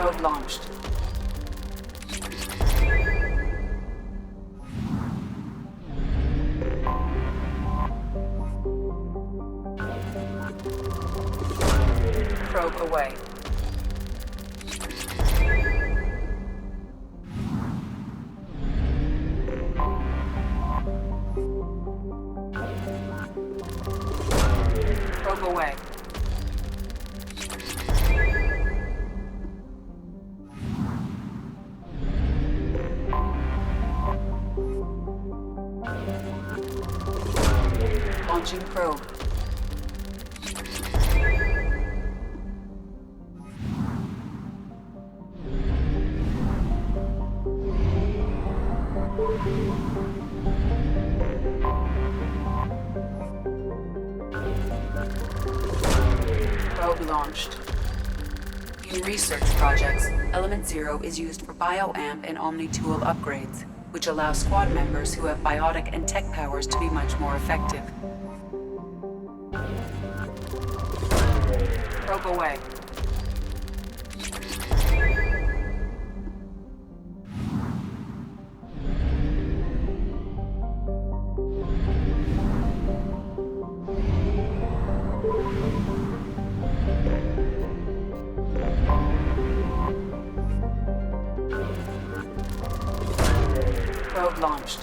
Probe launched. Probe away. Probe away. Launching probe. Probe launched. In research projects, Element Zero is used for bioamp and Omni-tool upgrades, which allow squad members who have biotic and tech powers to be much more effective. Probe away. Probe launched.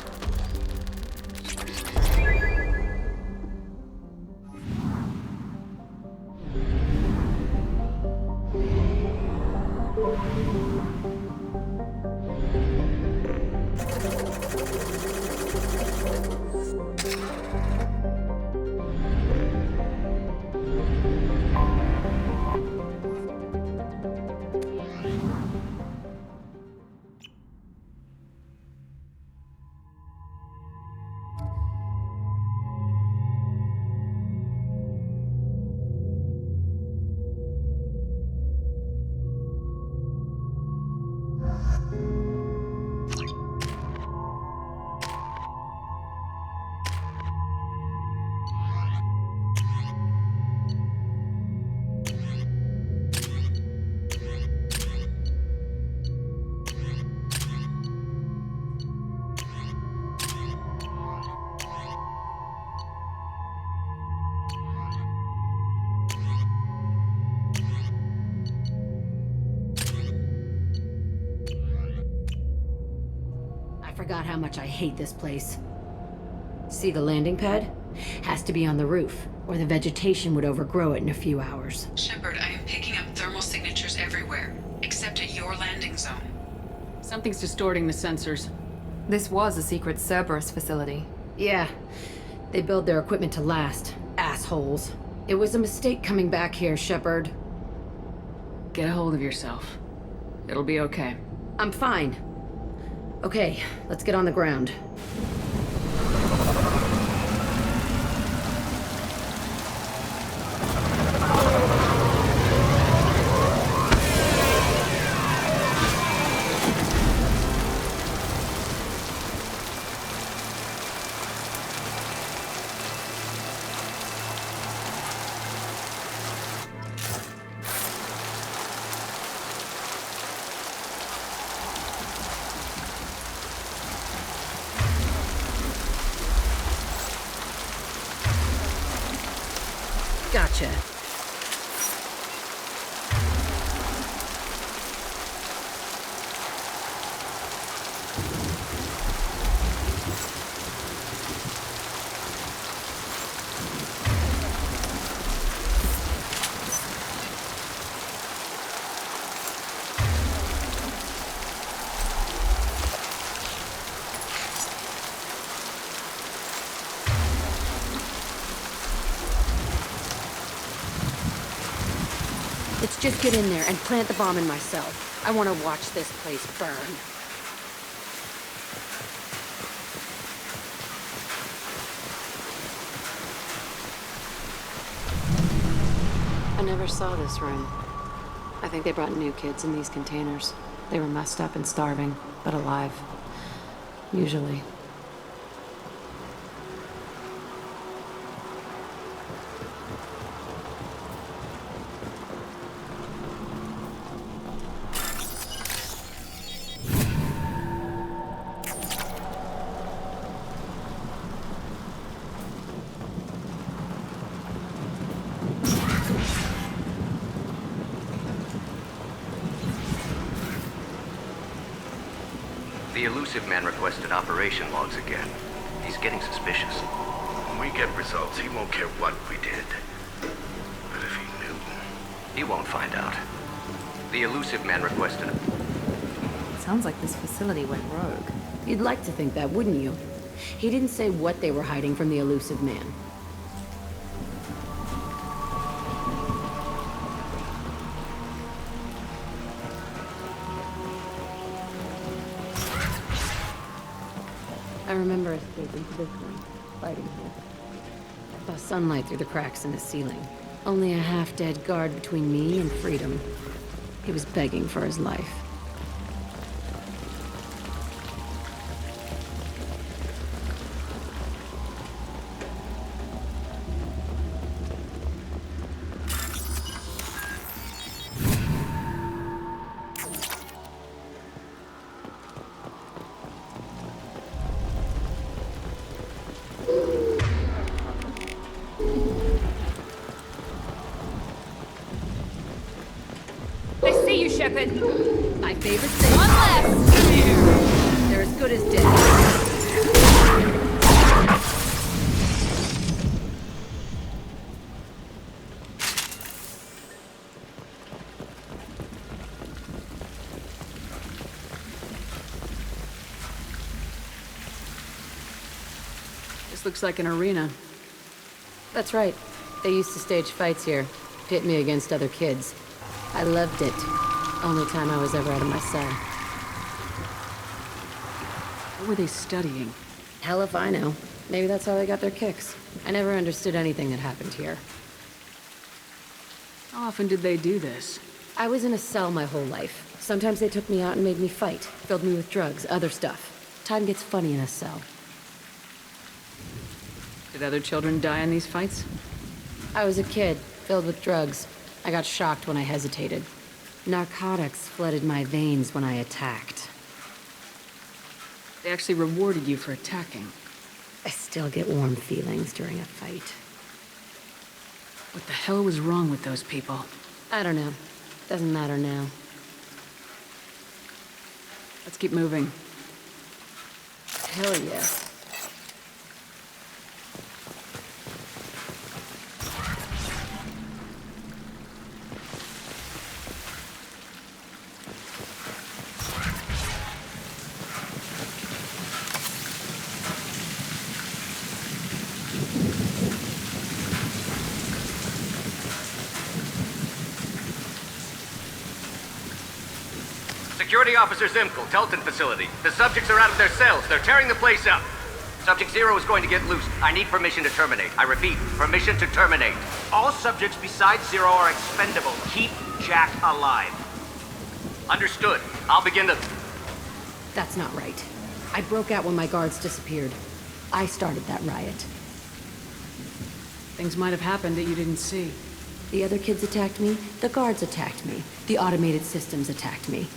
I forgot how much I hate this place. See the landing pad? Has to be on the roof, or the vegetation would overgrow it in a few hours. Shepard, I am picking up thermal signatures everywhere, except at your landing zone. Something's distorting the sensors. This was a secret Cerberus facility. Yeah, they build their equipment to last. Assholes. It was a mistake coming back here, Shepard. Get a hold of yourself. It'll be okay. I'm fine. Okay, let's get on the ground. Gotcha. Let's just get in there and plant the bomb in myself. I want to watch this place burn. I never saw this room. I think they brought new kids in these containers. They were messed up and starving, but alive. Usually. The elusive man requested operation logs again. He's getting suspicious. When we get results, he won't care what we did. But if he knew... He won't find out. The elusive man requested... Sounds like this facility went rogue. You'd like to think that, wouldn't you? He didn't say what they were hiding from the elusive man. I remember escaping to this one, fighting here. I saw sunlight through the cracks in the ceiling. Only a half-dead guard between me and freedom. He was begging for his life. Shepard. My favorite thing. One less! They're as good as dead. This looks like an arena. That's right. They used to stage fights here. Pit me against other kids. I loved it. Only time I was ever out of my cell. What were they studying? Hell if I know. Maybe that's how they got their kicks. I never understood anything that happened here. How often did they do this? I was in a cell my whole life. Sometimes they took me out and made me fight. Filled me with drugs, other stuff. Time gets funny in a cell. Did other children die in these fights? I was a kid, filled with drugs. I got shocked when I hesitated. Narcotics flooded my veins when I attacked. They actually rewarded you for attacking. I still get warm feelings during a fight. What the hell was wrong with those people? I don't know. Doesn't matter now. Let's keep moving. Hell yeah. Security Officer Zimkel, Telton facility. The subjects are out of their cells. They're tearing the place up. Subject Zero is going to get loose. I need permission to terminate. I repeat, permission to terminate. All subjects besides Zero are expendable. Keep Jack alive. Understood. I'll begin the... That's not right. I broke out when my guards disappeared. I started that riot. Things might have happened that you didn't see. The other kids attacked me, the guards attacked me, the automated systems attacked me.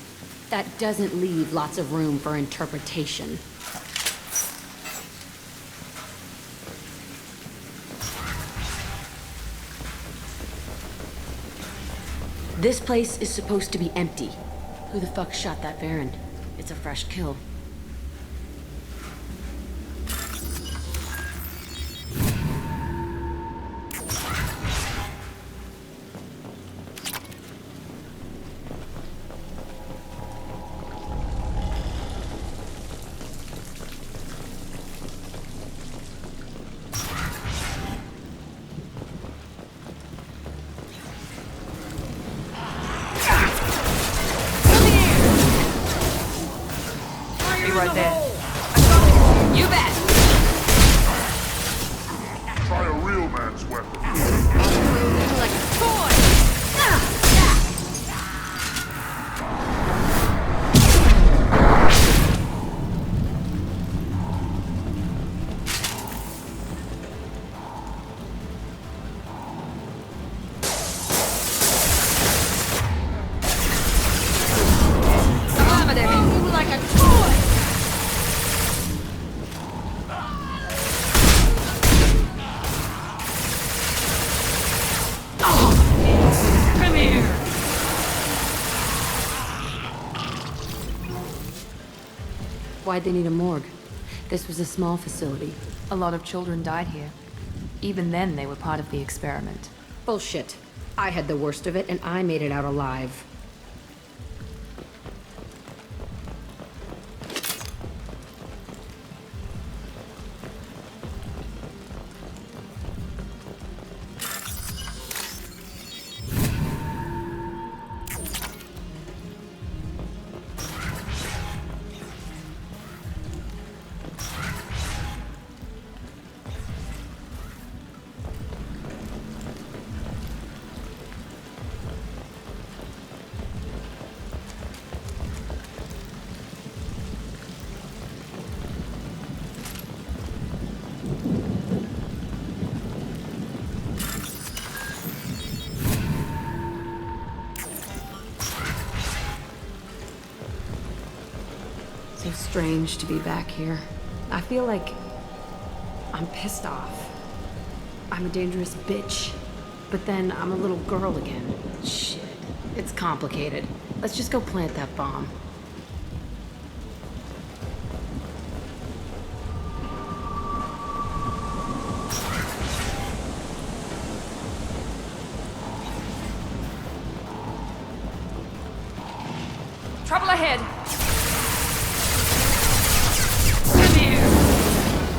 That doesn't leave lots of room for interpretation. This place is supposed to be empty. Who the fuck shot that Baron? It's a fresh kill. Right there. You bet. Try a real man's weapon. Like a toy. Some of them move like a toy. Why'd they need a morgue? This was a small facility. A lot of children died here. Even then, they were part of the experiment. Bullshit. I had the worst of it, and I made it out alive. So strange to be back here. I feel like I'm pissed off. I'm a dangerous bitch. But then I'm a little girl again. Shit. It's complicated. Let's just go plant that bomb. Trouble ahead!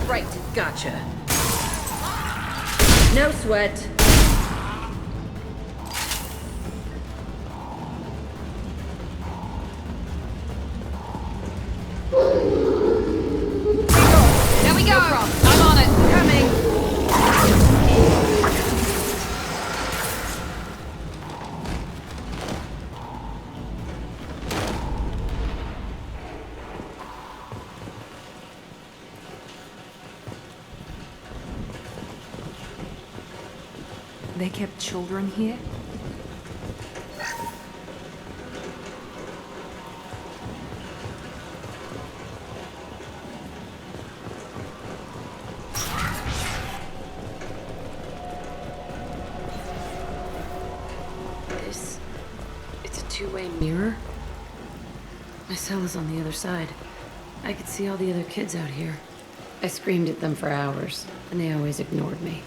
Right, gotcha. No sweat. There we go! I'm on it! Coming. They kept children here? It's a two-way mirror? My cell is on the other side. I could see all the other kids out here. I screamed at them for hours, and they always ignored me.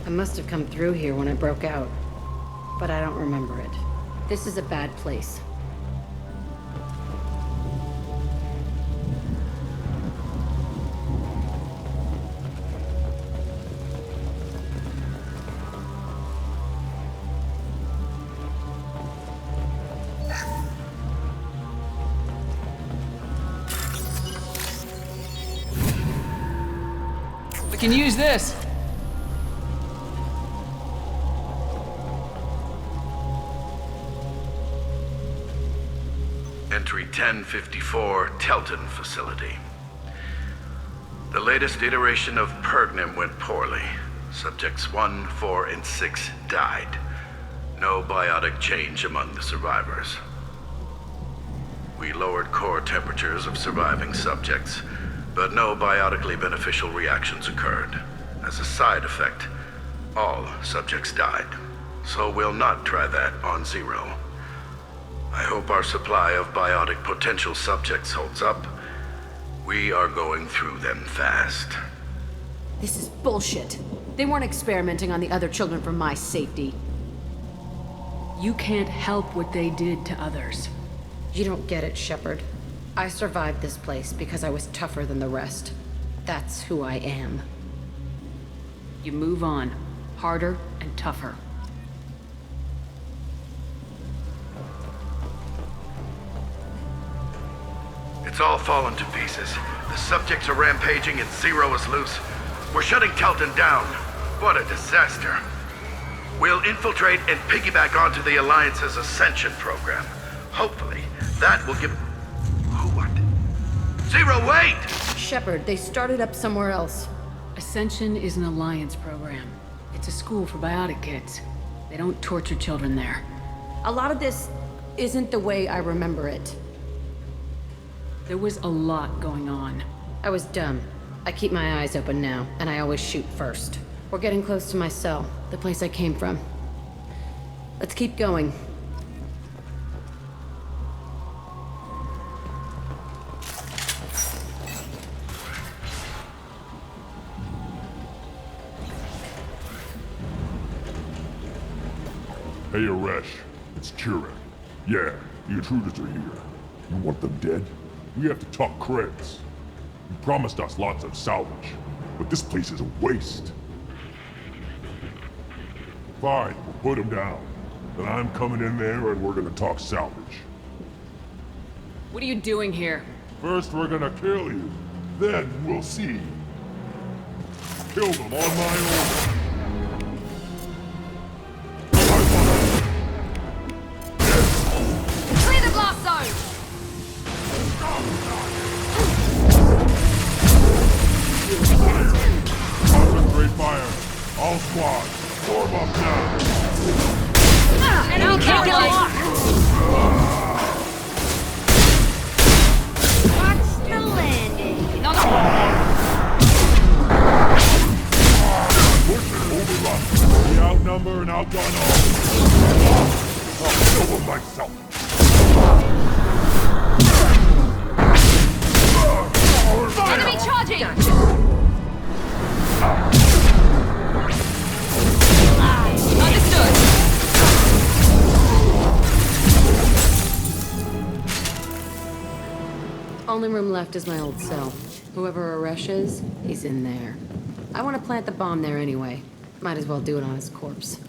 I must have come through here when I broke out, but I don't remember it. This is a bad place. We can use this. Entry 1054, Telton facility. The latest iteration of Pergnum went poorly. Subjects 1, 4, and 6 died. No biotic change among the survivors. We lowered core temperatures of surviving subjects, but no biotically beneficial reactions occurred. As a side effect, all subjects died. So we'll not try that on Zero. I hope our supply of biotic potential subjects holds up. We are going through them fast. This is bullshit. They weren't experimenting on the other children for my safety. You can't help what they did to others. You don't get it, Shepard. I survived this place because I was tougher than the rest. That's who I am. You move on. Harder and tougher. It's all fallen to pieces. The subjects are rampaging and Zero is loose. We're shutting Telton down. What a disaster. We'll infiltrate and piggyback onto the Alliance's Ascension program. Hopefully, that will give... What? Zero, wait! Shepard, they started up somewhere else. Ascension is an Alliance program. It's a school for biotic kids. They don't torture children there. A lot of this isn't the way I remember it. There was a lot going on. I was dumb. I keep my eyes open now, and I always shoot first. We're getting close to my cell, the place I came from. Let's keep going. Hey, Aresh. It's Chirek. Yeah, the intruders are here. You want them dead? We have to talk creds. You promised us lots of salvage, but this place is a waste. Fine, we'll put them down. Then I'm coming in there and we're gonna talk salvage. What are you doing here? First we're gonna kill you, then we'll see. Kill them on my order. Clear the blast zone! Concentrate fire. All squads, form up now. Enemy captured! Watch the landing. No, Push and overrun. We outnumber and outgun all. I'll kill them myself. enemy charging! Understood. Only room left is my old cell. Whoever Aresh is, he's in there. I want to plant the bomb there anyway. Might as well do it on his corpse.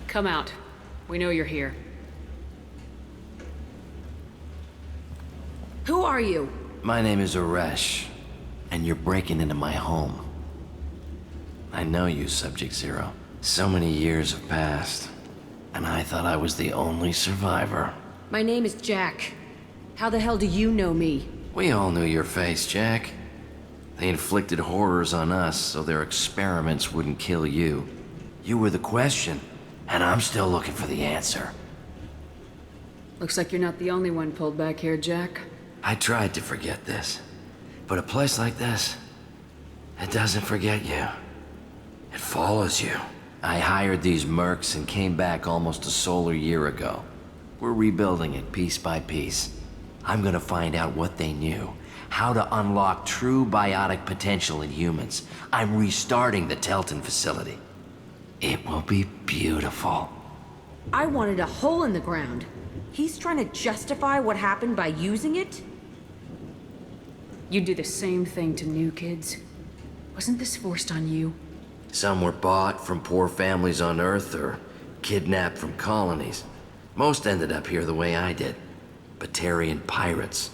Come out. We know you're here. Who are you? My name is Aresh, and you're breaking into my home. I know you, Subject Zero. So many years have passed, and I thought I was the only survivor. My name is Jack. How the hell do you know me? We all knew your face, Jack. They inflicted horrors on us so their experiments wouldn't kill you. You were the question, and I'm still looking for the answer. Looks like you're not the only one pulled back here, Jack. I tried to forget this, but a place like this, it doesn't forget you. It follows you. I hired these mercs and came back almost a solar year ago. We're rebuilding it piece by piece. I'm gonna find out what they knew, how to unlock true biotic potential in humans. I'm restarting the Telton facility. It will be beautiful. I wanted a hole in the ground. He's trying to justify what happened by using it? You do the same thing to new kids. Wasn't this forced on you? Some were bought from poor families on Earth or kidnapped from colonies. Most ended up here the way I did. Batarian pirates.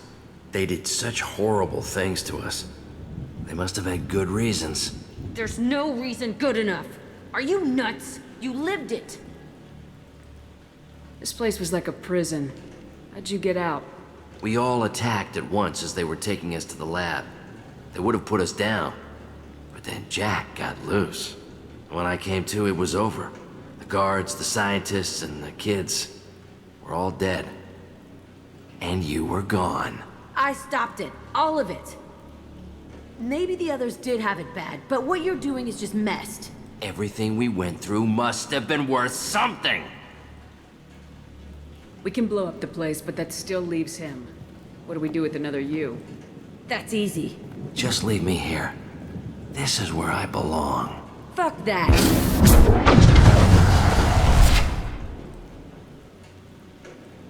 They did such horrible things to us. They must have had good reasons. There's no reason good enough. Are you nuts? You lived it. This place was like a prison. How'd you get out? We all attacked at once as they were taking us to the lab. They would have put us down. But then Jack got loose. When I came to, it was over. The guards, the scientists, and the kids were all dead. And you were gone. I stopped it. All of it. Maybe the others did have it bad, but what you're doing is just messed. Everything we went through must have been worth something! We can blow up the place, but that still leaves him. What do we do with another you? That's easy. Just leave me here. This is where I belong. Fuck that.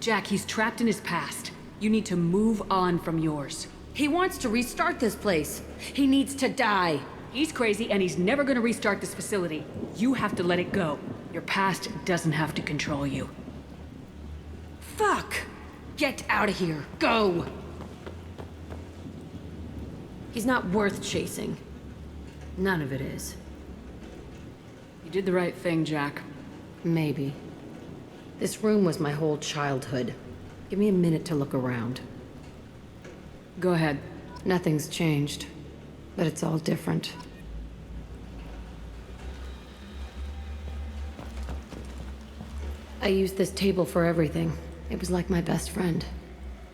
Jack, he's trapped in his past. You need to move on from yours. He wants to restart this place. He needs to die. He's crazy and he's never gonna restart this facility. You have to let it go. Your past doesn't have to control you. Fuck! Get out of here. Go! He's not worth chasing. None of it is. You did the right thing, Jack. Maybe. This room was my whole childhood. Give me a minute to look around. Go ahead. Nothing's changed, but it's all different. I used this table for everything. It was like my best friend.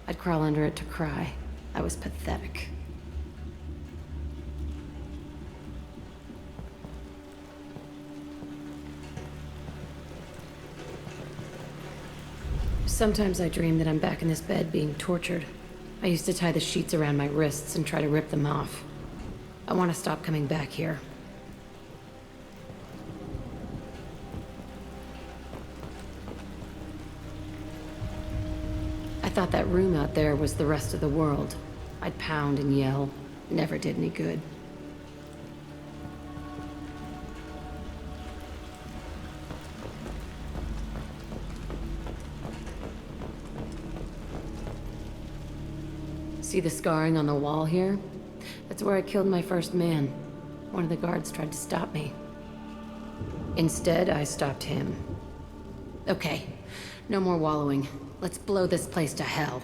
I'd crawl under it to cry. I was pathetic. Sometimes I dream that I'm back in this bed being tortured. I used to tie the sheets around my wrists and try to rip them off. I want to stop coming back here. I thought that room out there was the rest of the world. I'd pound and yell. Never did any good. See the scarring on the wall here? That's where I killed my first man. One of the guards tried to stop me. Instead, I stopped him. Okay, no more wallowing. Let's blow this place to hell.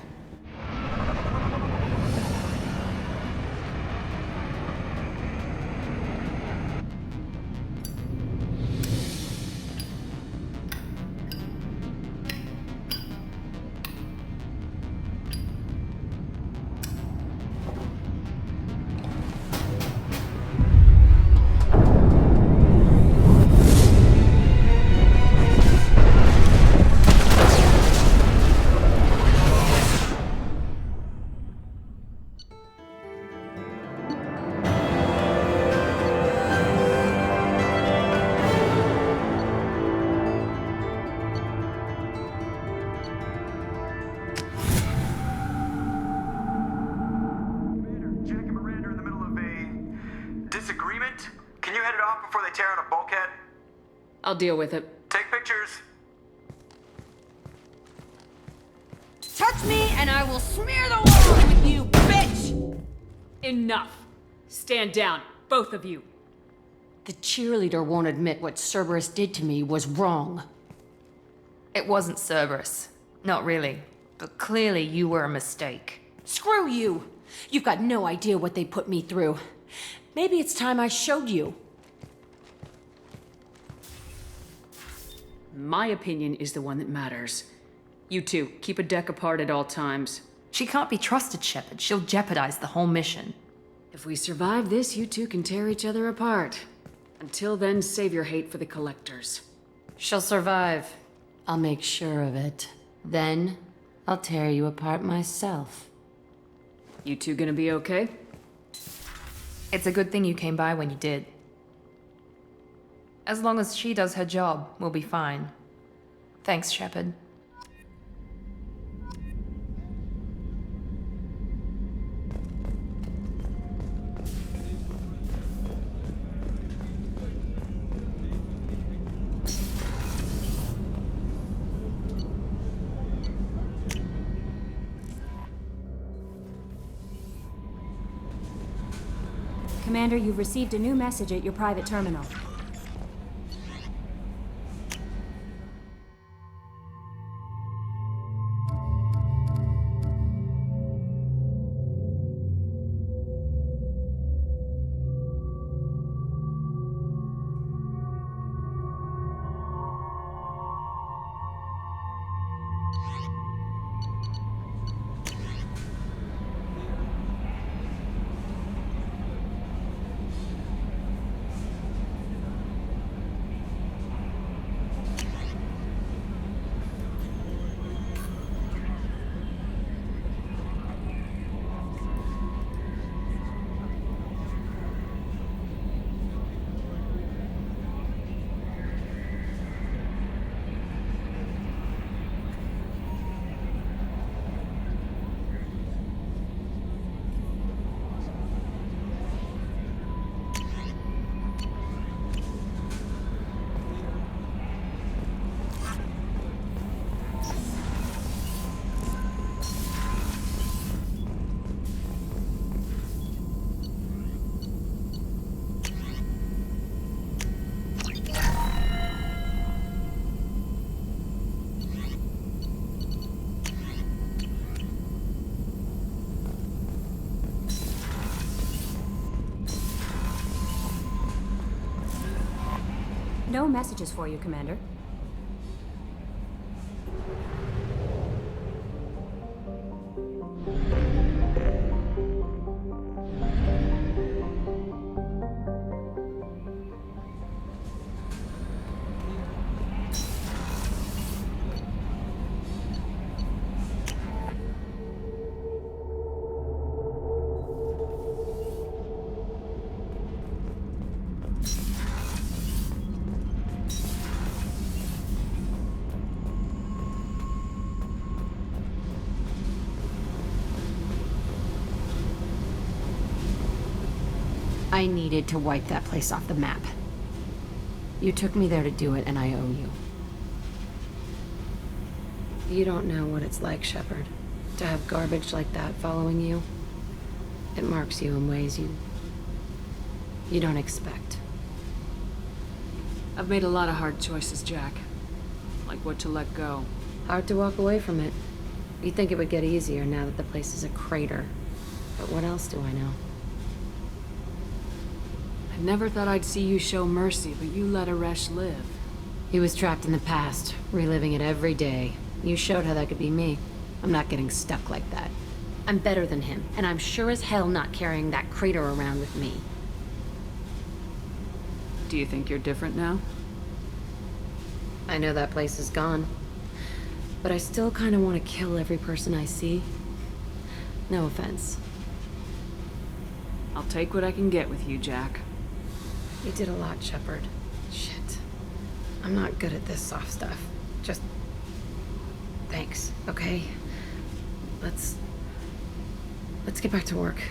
I'll deal with it. Take pictures. Touch me and I will smear the wall with you, bitch! Enough. Stand down, both of you. The cheerleader won't admit what Cerberus did to me was wrong. It wasn't Cerberus. Not really. But clearly you were a mistake. Screw you! You've got no idea what they put me through. Maybe it's time I showed you. My opinion is the one that matters. You two, keep a deck apart at all times. She can't be trusted, Shepard. She'll jeopardize the whole mission. If we survive this, you two can tear each other apart. Until then, save your hate for the collectors. She'll survive. I'll make sure of it. Then, I'll tear you apart myself. You two gonna be okay? It's a good thing you came by when you did. As long as she does her job, we'll be fine. Thanks, Shepard. Commander, you've received a new message at your private terminal. No messages for you, Commander. I needed to wipe that place off the map. You took me there to do it, and I owe you. You don't know what it's like, Shepard, to have garbage like that following you. It marks you in ways you don't expect. I've made a lot of hard choices, Jack. Like what to let go. Hard to walk away from it. You'd think it would get easier now that the place is a crater. But what else do I know? I never thought I'd see you show mercy, but you let Aresh live. He was trapped in the past, reliving it every day. You showed how that could be me. I'm not getting stuck like that. I'm better than him, and I'm sure as hell not carrying that crater around with me. Do you think you're different now? I know that place is gone. But I still kind of want to kill every person I see. No offense. I'll take what I can get with you, Jack. You did a lot, Shepard. Shit. I'm not good at this soft stuff. Just... thanks, okay? Let's get back to work.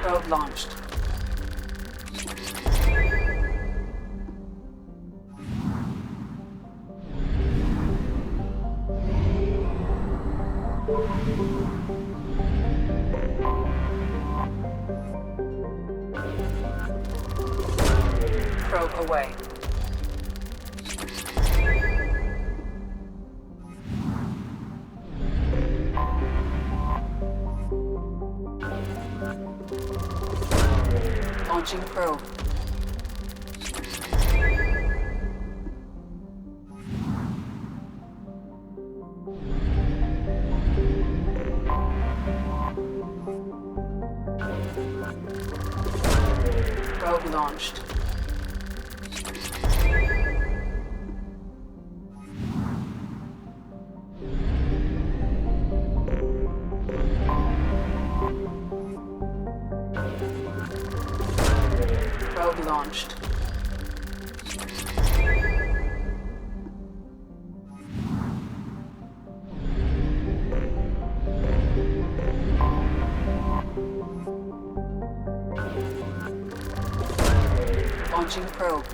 Probe launched. Probe away. Launching probe. Probe launched. Probe launched. Launching probe.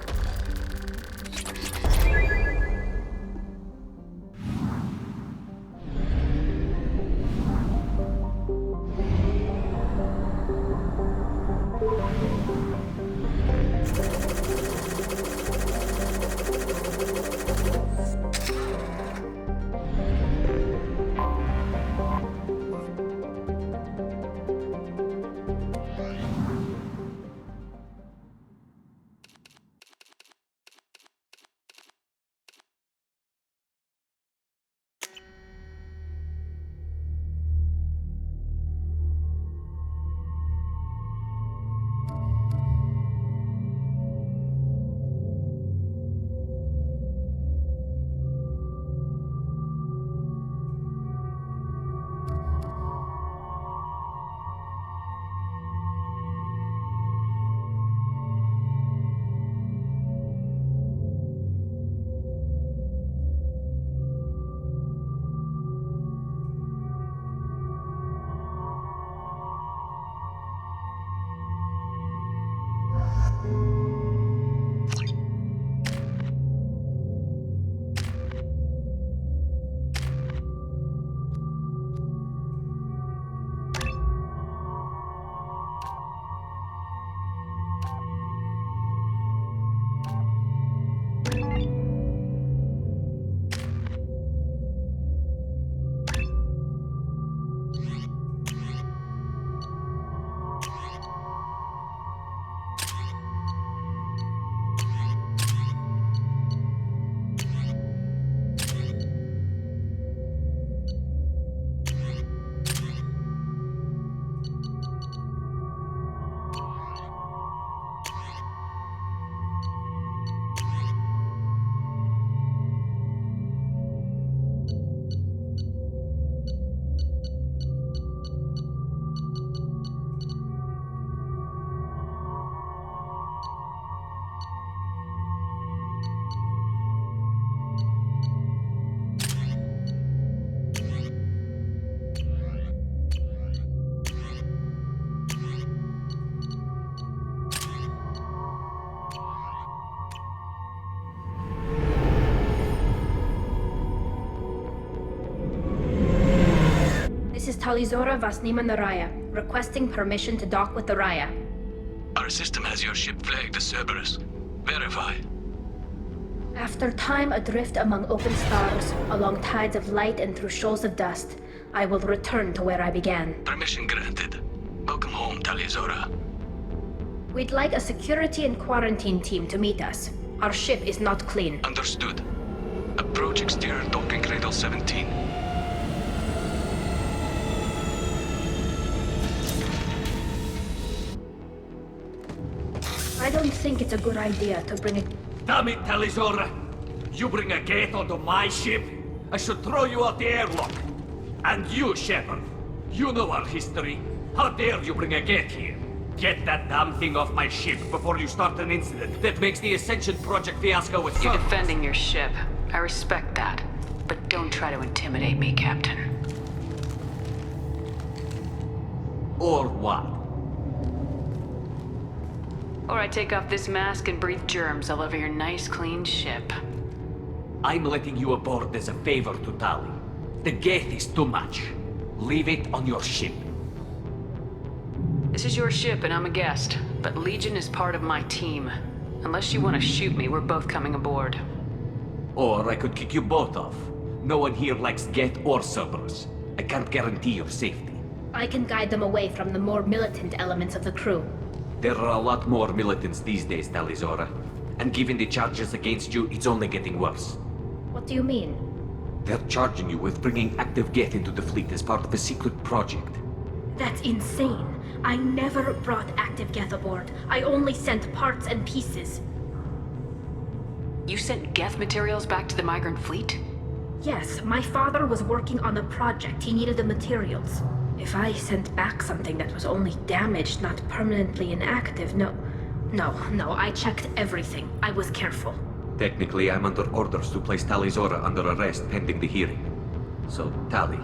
This is Talizora Vasnima Naraya, requesting permission to dock with the Raya. Our system has your ship flagged as Cerberus. Verify. After time adrift among open stars, along tides of light and through shoals of dust, I will return to where I began. Permission granted. Welcome home, Talizora. We'd like a security and quarantine team to meet us. Our ship is not clean. Understood. Approach exterior docking cradle 17. I don't think it's a good idea to bring a... Damn it, Talizora! You bring a gate onto my ship? I should throw you out the airlock. And you, Shepard, you know our history. How dare you bring a gate here? Get that damn thing off my ship before you start an incident that makes the Ascension Project fiasco with You're defending your ship. I respect that. But don't try to intimidate me, Captain. Or what? Or I take off this mask and breathe germs all over your nice, clean ship. I'm letting you aboard as a favor to Tali. The gate is too much. Leave it on your ship. This is your ship and I'm a guest, but Legion is part of my team. Unless you want to shoot me, we're both coming aboard. Or I could kick you both off. No one here likes Geth or Cerberus. I can't guarantee your safety. I can guide them away from the more militant elements of the crew. There are a lot more militants these days, Talizora. And given the charges against you, it's only getting worse. What do you mean? They're charging you with bringing active Geth into the fleet as part of a secret project. That's insane. I never brought active Geth aboard. I only sent parts and pieces. You sent Geth materials back to the migrant fleet? Yes, my father was working on a project. He needed the materials. If I sent back something that was only damaged, not permanently inactive, no, I checked everything. I was careful. Technically, I'm under orders to place Talizora under arrest pending the hearing. So, Tali,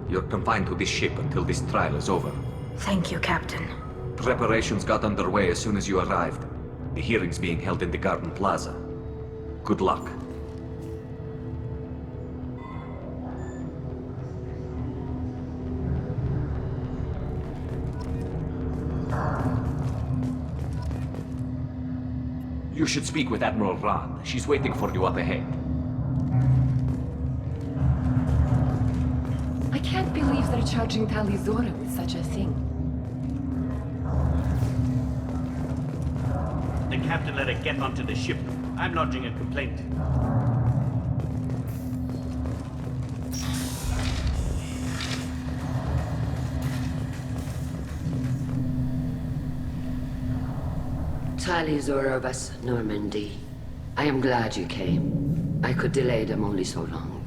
you're confined to this ship until this trial is over. Thank you, Captain. Preparations got underway as soon as you arrived. The hearing's being held in the Garden Plaza. Good luck. You should speak with Admiral Ran. She's waiting for you up ahead. I can't believe they're charging Talizora with such a thing. The captain let her get onto the ship. I'm lodging a complaint. Talizora vas Normandy. I am glad you came. I could delay them only so long.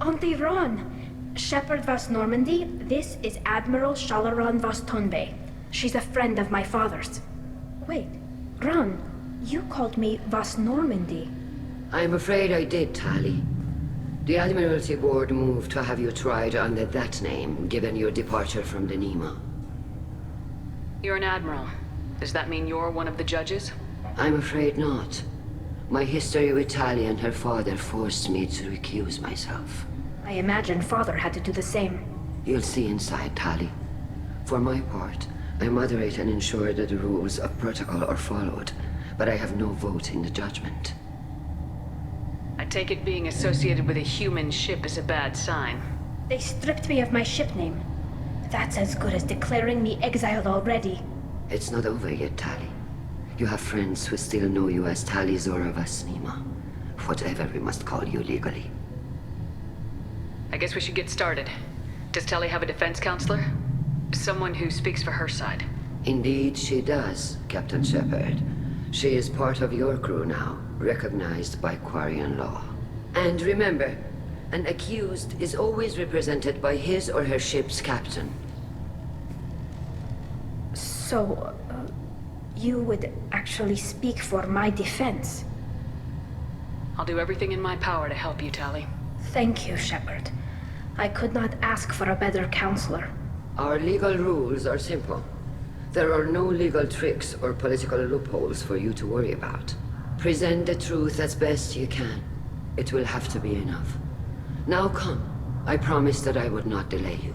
Auntie Ron! Shepard vas Normandy, this is Admiral Shalaran vas Tonbe. She's a friend of my father's. Wait, Ron, you called me vas Normandy. I'm afraid I did, Tali. The Admiralty Board moved to have you tried under that name, given your departure from the Nima. You're an admiral. Does that mean you're one of the judges? I'm afraid not. My history with Tali and her father forced me to recuse myself. I imagine Father had to do the same. You'll see inside, Tali. For my part, I moderate and ensure that the rules of protocol are followed, but I have no vote in the judgment. I take it being associated with a human ship is a bad sign. They stripped me of my ship name. That's as good as declaring me exiled already. It's not over yet, Tali. You have friends who still know you as Tali Zora Vasnima. Whatever we must call you legally. I guess we should get started. Does Tali have a defense counselor? Someone who speaks for her side. Indeed she does, Captain Shepard. She is part of your crew now, recognized by Quarian law. And remember, an accused is always represented by his or her ship's captain. So, you would actually speak for my defense? I'll do everything in my power to help you, Tali. Thank you, Shepard. I could not ask for a better counselor. Our legal rules are simple. There are no legal tricks or political loopholes for you to worry about. Present the truth as best you can. It will have to be enough. Now come. I promised that I would not delay you.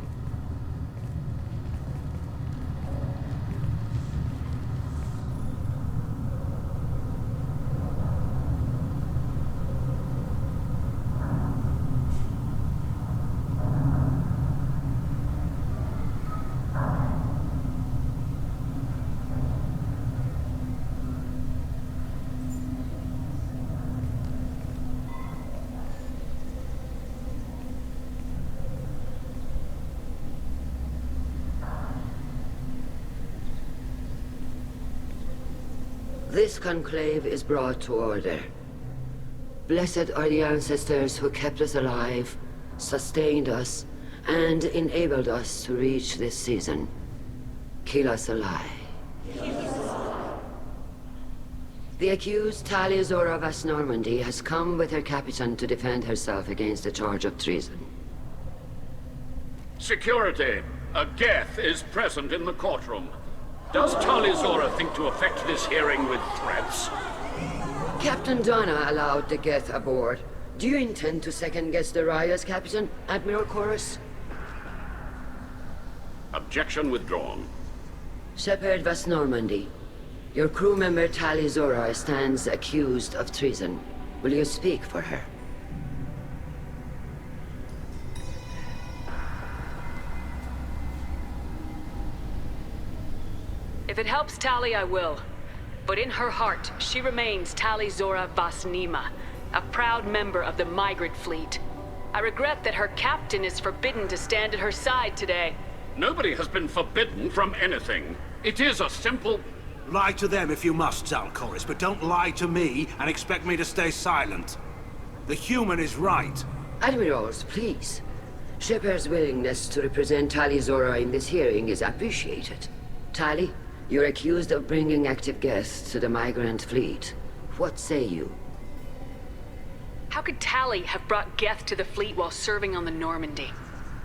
This conclave is brought to order. Blessed are the ancestors who kept us alive, sustained us, and enabled us to reach this season. Keep us alive. The accused Tali Zora Vas Normandy has come with her captain to defend herself against the charge of treason. Security! A Geth is present in the courtroom. Does Tali Zora think to affect this hearing with threats? Captain Donna allowed the Geth aboard. Do you intend to second-guess the Raya's captain, Admiral Chorus? Objection withdrawn. Shepard Vas Normandy. Your crew member Tali Zora stands accused of treason. Will you speak for her? If it helps Tali, I will. But in her heart, she remains Tali Zora Vasnima, a proud member of the migrant fleet. I regret that her captain is forbidden to stand at her side today. Nobody has been forbidden from anything. It is a simple... Lie to them if you must, Zalcoris, but don't lie to me and expect me to stay silent. The human is right. Admirals, please. Shepard's willingness to represent Tali Zora in this hearing is appreciated. Tali, you're accused of bringing active guests to the migrant fleet. What say you? How could Tali have brought Geth to the fleet while serving on the Normandy?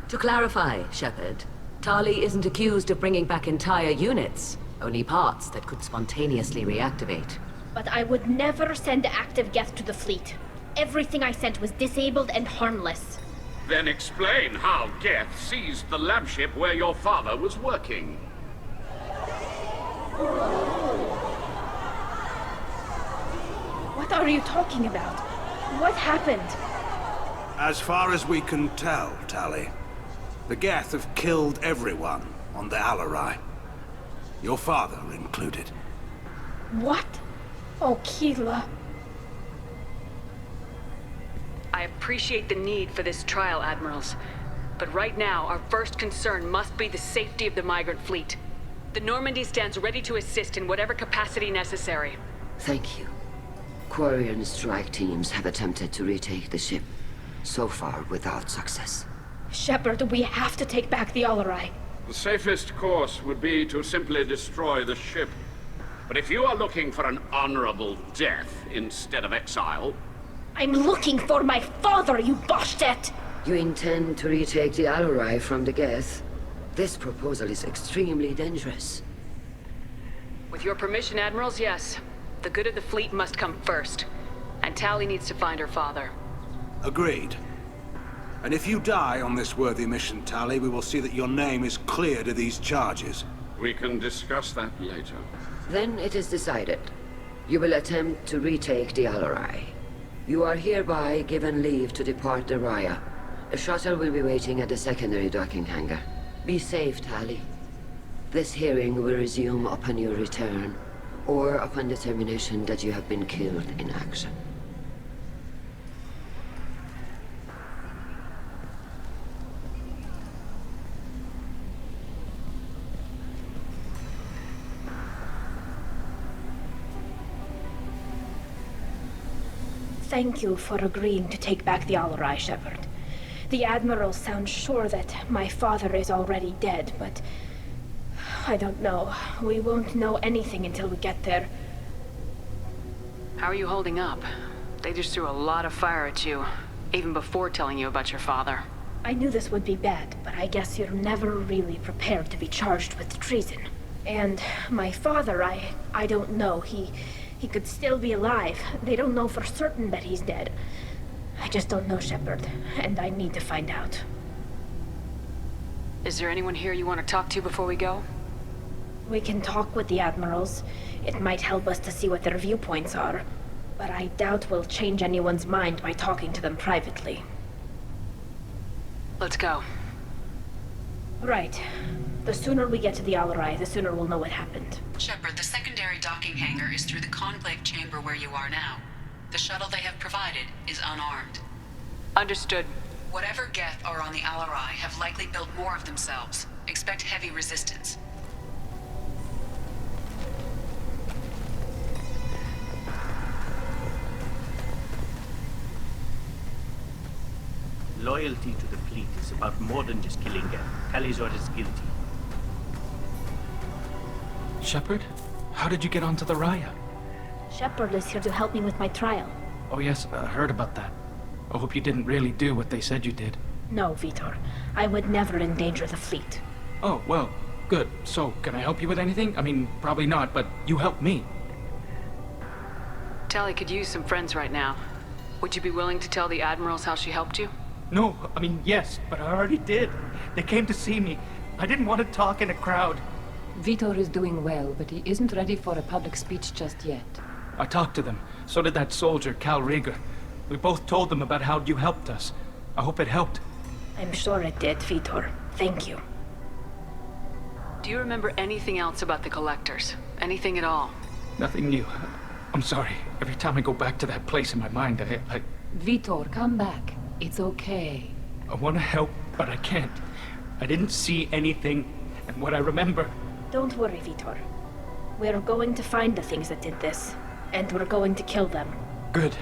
To clarify, Shepard, Tali isn't accused of bringing back entire units, only parts that could spontaneously reactivate. But I would never send active Geth to the fleet. Everything I sent was disabled and harmless. Then explain how Geth seized the lab ship where your father was working. What are you talking about? What happened? As far as we can tell, Tali, the Geth have killed everyone on the Alarai. Your father included. What? Oh, Keela. I appreciate the need for this trial, Admirals. But right now, our first concern must be the safety of the migrant fleet. The Normandy stands ready to assist in whatever capacity necessary. Thank you. Quarian strike teams have attempted to retake the ship, so far without success. Shepard, we have to take back the Alarai. The safest course would be to simply destroy the ship. But if you are looking for an honorable death instead of exile... I'm looking for my father, you bastet! You intend to retake the Alarai from the Geth? This proposal is extremely dangerous. With your permission, Admirals, yes. The good of the fleet must come first. And Tali needs to find her father. Agreed. And if you die on this worthy mission, Tali, we will see that your name is cleared of these charges. We can discuss that later. Then it is decided. You will attempt to retake the Alarai. You are hereby given leave to depart the Raya. A shuttle will be waiting at the secondary docking hangar. Be safe, Tali. This hearing will resume upon your return, or upon determination that you have been killed in action. Thank you for agreeing to take back the Alarai, Shepard. The Admiral sounds sure that my father is already dead, but I don't know. We won't know anything until we get there. How are you holding up? They just threw a lot of fire at you, even before telling you about your father. I knew this would be bad, but I guess you're never really prepared to be charged with treason. And my father, I don't know. He could still be alive. They don't know for certain that he's dead. I just don't know, Shepard, and I need to find out. Is there anyone here you want to talk to before we go? We can talk with the Admirals. It might help us to see what their viewpoints are. But I doubt we'll change anyone's mind by talking to them privately. Let's go. Right. The sooner we get to the Alarai, the sooner we'll know what happened. Shepard, the secondary docking hangar is through the conclave chamber where you are now. The shuttle they have provided is unarmed. Understood. Whatever Geth are on the Alarai have likely built more of themselves. Expect heavy resistance. Loyalty to the fleet is about more than just killing Geth. Talizor is guilty. Shepard? How did you get onto the Raya? Shepard is here to help me with my trial. Oh yes, I heard about that. I hope you didn't really do what they said you did. No, Vitor. I would never endanger the fleet. Oh, well, good. So, can I help you with anything? I mean, probably not, but you helped me. Tali could use some friends right now. Would you be willing to tell the Admirals how she helped you? No, I mean, yes, but I already did. They came to see me. I didn't want to talk in a crowd. Vitor is doing well, but he isn't ready for a public speech just yet. I talked to them. So did that soldier, Cal Rieger. We both told them about how you helped us. I hope it helped. I'm sure it did, Vitor. Thank you. Do you remember anything else about the Collectors? Anything at all? Nothing new. I'm sorry. Every time I go back to that place in my mind, I... Vitor, come back. It's okay. I want to help, but I can't. I didn't see anything, and what I remember... Don't worry, Vitor. We're going to find the things that did this, and we're going to kill them. Good.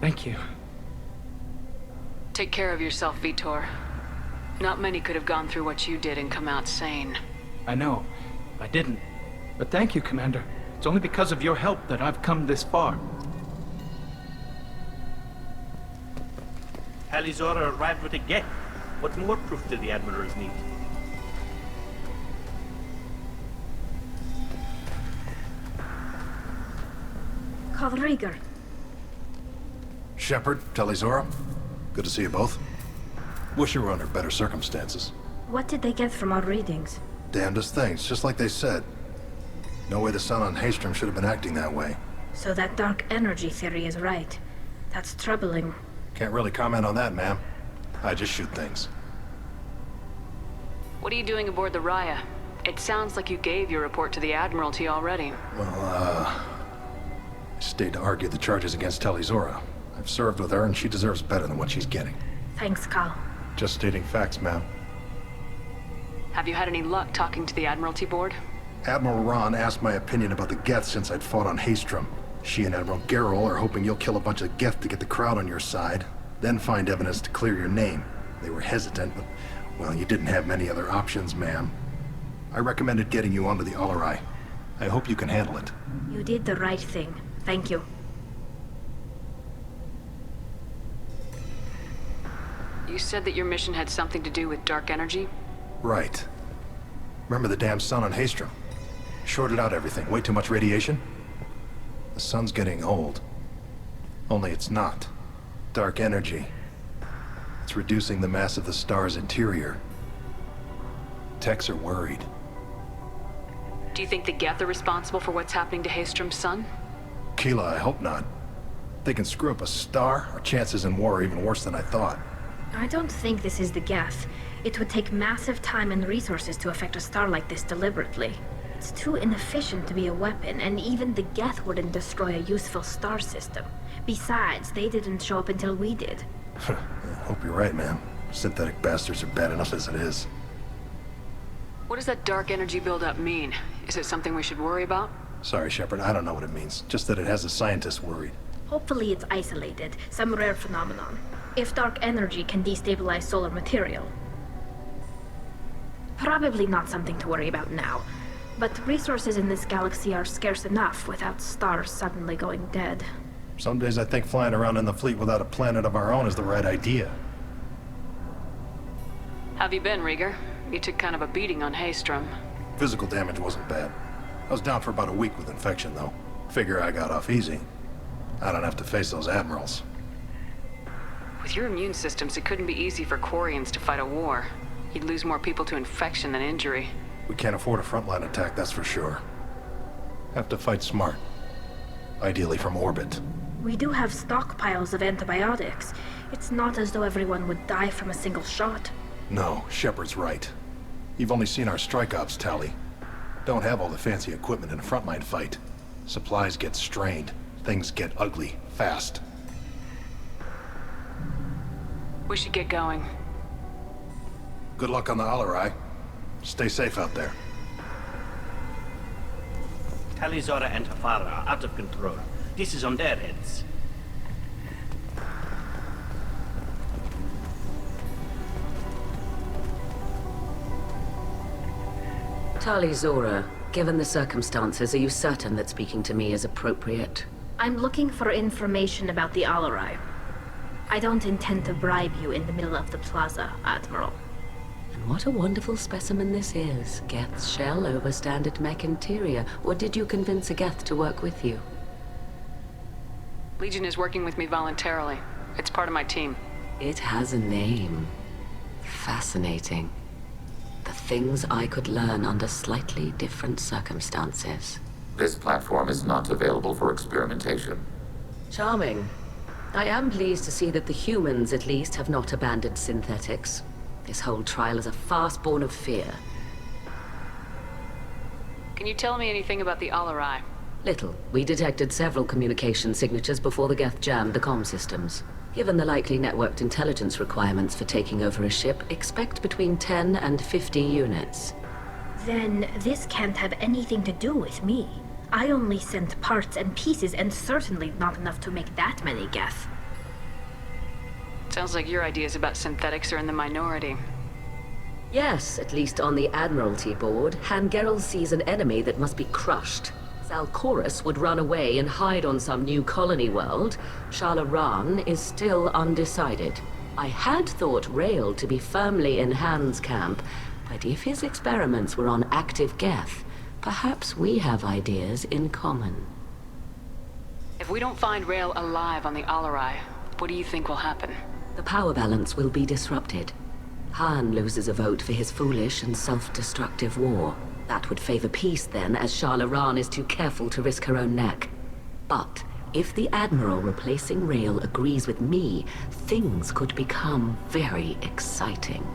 Thank you. Take care of yourself, Vitor. Not many could have gone through what you did and come out sane. I know. I didn't. But thank you, Commander. It's only because of your help that I've come this far. Talizor arrived with a Geth. What more proof do the Admirals need? Cal Rieger. Shepard, Talizora. Good to see you both. Wish you were under better circumstances. What did they get from our readings? Damnedest things, just like they said. No way the sun on Haystrom should have been acting that way. So that dark energy theory is right. That's troubling. Can't really comment on that, ma'am. I just shoot things. What are you doing aboard the Raya? It sounds like you gave your report to the Admiralty already. Well, I stayed to argue the charges against Talizora. I've served with her, and she deserves better than what she's getting. Thanks, Cal. Just stating facts, ma'am. Have you had any luck talking to the Admiralty board? Admiral Ron asked my opinion about the Geth since I'd fought on Haystrom. She and Admiral Garrel are hoping you'll kill a bunch of Geth to get the crowd on your side, then find evidence to clear your name. They were hesitant, but, well, you didn't have many other options, ma'am. I recommended getting you onto the Alarai. I hope you can handle it. You did the right thing. Thank you. You said that your mission had something to do with dark energy? Right. Remember the damn sun on Haystrom? Shorted out everything. Way too much radiation? The sun's getting old. Only it's not. Dark energy. It's reducing the mass of the star's interior. Techs are worried. Do you think the Geth are responsible for what's happening to Haystrom's son? Keela, I hope not. They can screw up a star. Our chances in war are even worse than I thought. I don't think this is the Geth. It would take massive time and resources to affect a star like this deliberately. It's too inefficient to be a weapon, and even the Geth wouldn't destroy a useful star system. Besides, they didn't show up until we did. I hope you're right, man. Synthetic bastards are bad enough as it is. What does that dark energy buildup mean? Is it something we should worry about? Sorry, Shepard, I don't know what it means. Just that it has the scientists worried. Hopefully it's isolated, some rare phenomenon. If dark energy can destabilize solar material. Probably not something to worry about now. But resources in this galaxy are scarce enough without stars suddenly going dead. Some days I think flying around in the fleet without a planet of our own is the right idea. How have you been, Rieger? You took kind of a beating on Haystrom. Physical damage wasn't bad. I was down for about a week with infection, though. Figure I got off easy. I don't have to face those admirals. With your immune systems, it couldn't be easy for Quarians to fight a war. You'd lose more people to infection than injury. We can't afford a frontline attack, that's for sure. Have to fight smart. Ideally from orbit. We do have stockpiles of antibiotics. It's not as though everyone would die from a single shot. No, Shepard's right. You've only seen our strike ops tally. Don't have all the fancy equipment in a frontline fight. Supplies get strained. Things get ugly, fast. We should get going. Good luck on the Alarai. Stay safe out there. Tali, Zora, and Hafara are out of control. This is on their heads. Tali Zora, given the circumstances, are you certain that speaking to me is appropriate? I'm looking for information about the Alarai. I don't intend to bribe you in the middle of the plaza, Admiral. And what a wonderful specimen this is. Geth's shell overstand its mech interior. Or did you convince a Geth to work with you? Legion is working with me voluntarily. It's part of my team. It has a name. Fascinating. The things I could learn under slightly different circumstances. This platform is not available for experimentation. Charming. I am pleased to see that the humans, at least, have not abandoned synthetics. This whole trial is a farce born of fear. Can you tell me anything about the Alarai? Little. We detected several communication signatures before the Geth jammed the comm systems. Given the likely networked intelligence requirements for taking over a ship, expect between 10 and 50 units. Then this can't have anything to do with me. I only sent parts and pieces, and certainly not enough to make that many Geth. Sounds like your ideas about synthetics are in the minority. Yes, at least on the Admiralty board, Hangerel sees an enemy that must be crushed. Zalcorus would run away and hide on some new colony world. Shalaran is still undecided. I had thought Rail to be firmly in Han's camp, but if his experiments were on active Geth, perhaps we have ideas in common. If we don't find Rail alive on the Alarai, what do you think will happen? The power balance will be disrupted. Han loses a vote for his foolish and self-destructive war. That would favor peace then, as Shalaran is too careful to risk her own neck. But if the Admiral replacing Rail agrees with me, things could become very exciting.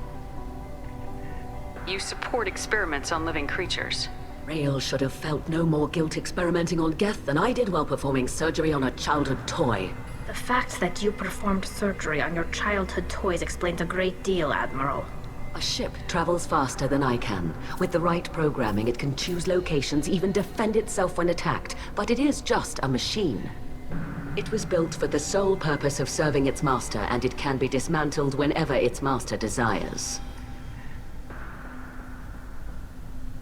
You support experiments on living creatures. Rail should have felt no more guilt experimenting on Geth than I did while performing surgery on a childhood toy. The fact that you performed surgery on your childhood toys explains a great deal, Admiral. A ship travels faster than I can. With the right programming, it can choose locations, even defend itself when attacked. But it is just a machine. It was built for the sole purpose of serving its master, and it can be dismantled whenever its master desires.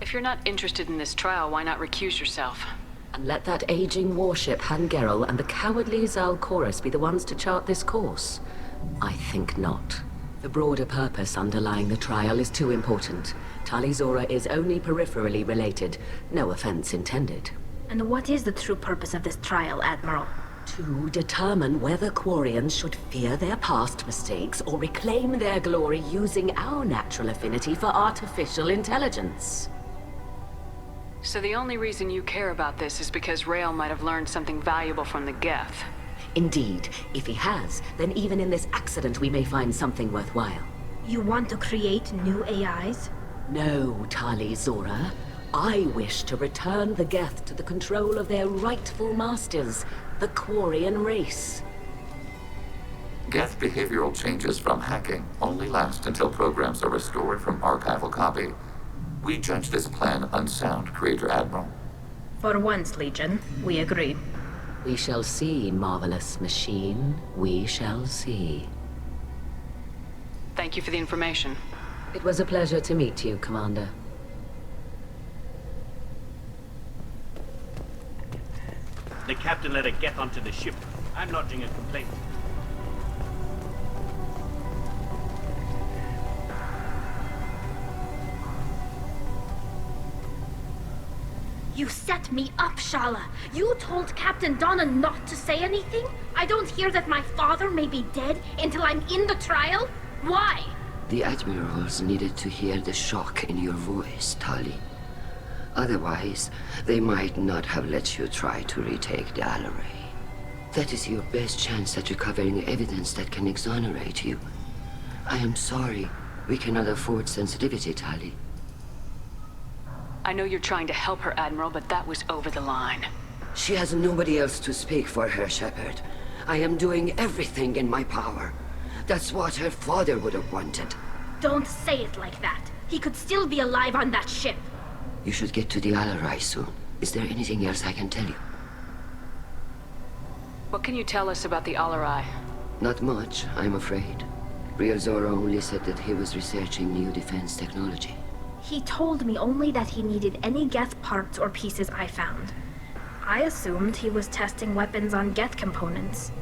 If you're not interested in this trial, why not recuse yourself? And let that aging warship, Hangerel, and the cowardly Zalcorus be the ones to chart this course? I think not. The broader purpose underlying the trial is too important. Tali Zora is only peripherally related. No offense intended. And what is the true purpose of this trial, Admiral? To determine whether Quarians should fear their past mistakes or reclaim their glory using our natural affinity for artificial intelligence. So the only reason you care about this is because Rael might have learned something valuable from the Geth. Indeed. If he has, then even in this accident we may find something worthwhile. You want to create new AIs? No, Tali Zora. I wish to return the Geth to the control of their rightful masters, the Quarian race. Geth behavioral changes from hacking only last until programs are restored from archival copy. We judge this plan unsound, Creator Admiral. For once, Legion, we agree. We shall see, marvelous machine. We shall see. Thank you for the information. It was a pleasure to meet you, Commander. The captain let it get onto the ship. I'm lodging a complaint. You set me up, Shala. You told Captain Donna not to say anything? I don't hear that my father may be dead until I'm in the trial? Why? The admirals needed to hear the shock in your voice, Tali. Otherwise, they might not have let you try to retake the Alaray. That is your best chance at recovering evidence that can exonerate you. I am sorry. We cannot afford sensitivity, Tali. I know you're trying to help her, Admiral, but that was over the line. She has nobody else to speak for her, Shepard. I am doing everything in my power. That's what her father would have wanted. Don't say it like that. He could still be alive on that ship. You should get to the Alarai soon. Is there anything else I can tell you? What can you tell us about the Alarai? Not much, I'm afraid. Real Zora only said that he was researching new defense technology. He told me only that he needed any Geth parts or pieces I found. I assumed he was testing weapons on Geth components.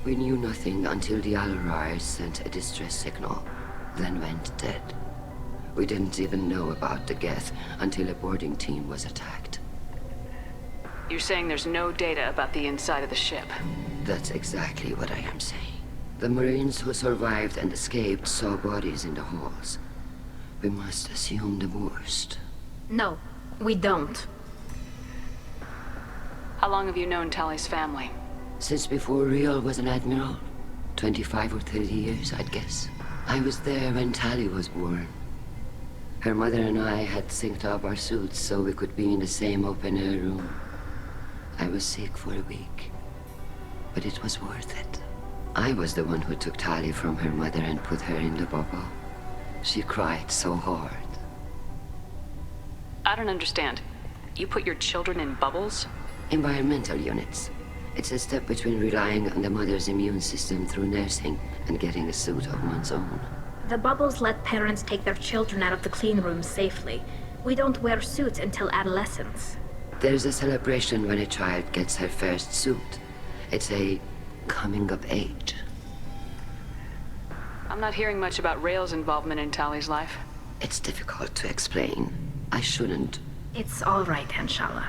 We knew nothing until the Alarai sent a distress signal, then went dead. We didn't even know about the Geth until a boarding team was attacked. You're saying there's no data about the inside of the ship? That's exactly what I am saying. The Marines who survived and escaped saw bodies in the halls. We must assume the worst. No, we don't. How long have you known Tali's family? Since before Riel was an admiral. 25 or 30 years, I'd guess. I was there when Tali was born. Her mother and I had synced up our suits so we could be in the same open-air room. I was sick for a week, but it was worth it. I was the one who took Tali from her mother and put her in the bubble. She cried so hard. I don't understand. You put your children in bubbles? Environmental units. It's a step between relying on the mother's immune system through nursing and getting a suit of one's own. The bubbles let parents take their children out of the clean rooms safely. We don't wear suits until adolescence. There's a celebration when a child gets her first suit. It's a coming of age. I'm not hearing much about Rael's involvement in Tali's life. It's difficult to explain. I shouldn't. It's all right, Anshala.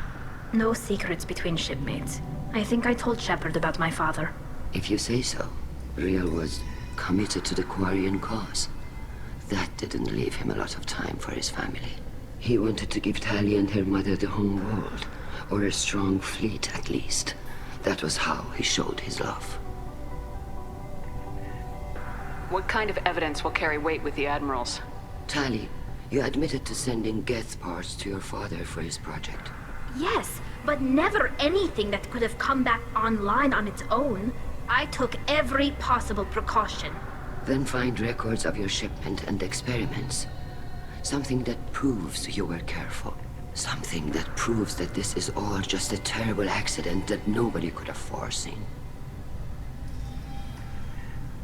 No secrets between shipmates. I think I told Shepard about my father. If you say so. Riel was committed to the Quarian cause. That didn't leave him a lot of time for his family. He wanted to give Tali and her mother the home world, or a strong fleet at least. That was how he showed his love. What kind of evidence will carry weight with the admirals? Tali, you admitted to sending Geth parts to your father for his project. Yes, but never anything that could have come back online on its own. I took every possible precaution. Then find records of your shipment and experiments. Something that proves you were careful. Something that proves that this is all just a terrible accident that nobody could have foreseen.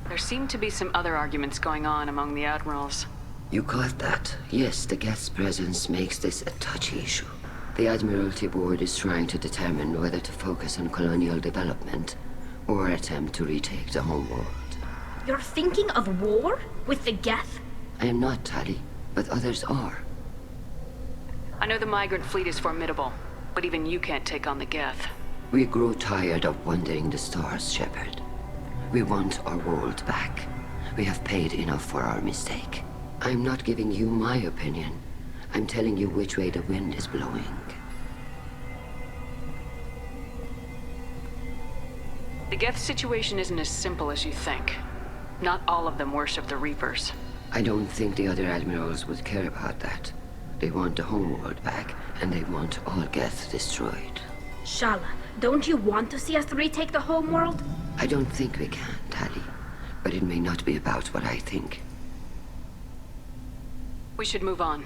There seem to be some other arguments going on among the admirals. You caught that? Yes, the Geth's presence makes this a touchy issue. The Admiralty Board is trying to determine whether to focus on colonial development or attempt to retake the home world. You're thinking of war? With the Geth? I am not, Tali, but others are. I know the migrant fleet is formidable, but even you can't take on the Geth. We grow tired of wandering the stars, Shepard. We want our world back. We have paid enough for our mistake. I'm not giving you my opinion. I'm telling you which way the wind is blowing. The Geth situation isn't as simple as you think. Not all of them worship the Reapers. I don't think the other admirals would care about that. They want the homeworld back, and they want all Geth destroyed. Shala, don't you want to see us retake the homeworld? I don't think we can, Tali. But it may not be about what I think. We should move on.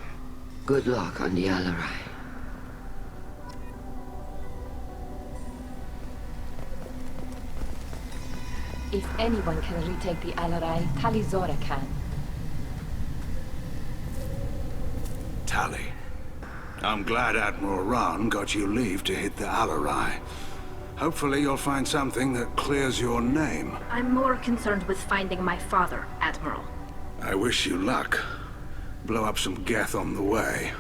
Good luck on the Alarai. If anyone can retake the Alarai, Tali Zora can. Tali, I'm glad Admiral Rahn got you leave to hit the Alarai. Hopefully you'll find something that clears your name. I'm more concerned with finding my father, Admiral. I wish you luck. Blow up some Geth on the way.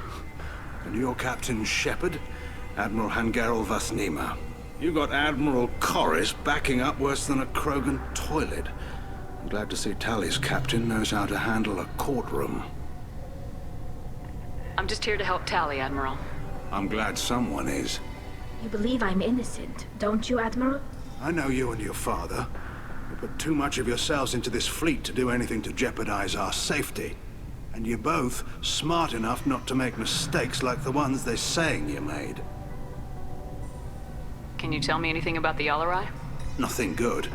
And your Captain Shepard, Admiral Hangarel Vasnima. You got Admiral Corris backing up worse than a Krogan toilet. I'm glad to see Tali's captain knows how to handle a courtroom. I'm just here to help Tali, Admiral. I'm glad someone is. You believe I'm innocent, don't you, Admiral? I know you and your father. You put too much of yourselves into this fleet to do anything to jeopardize our safety. And you're both smart enough not to make mistakes like the ones they're saying you made. Can you tell me anything about the Alarai? Nothing good.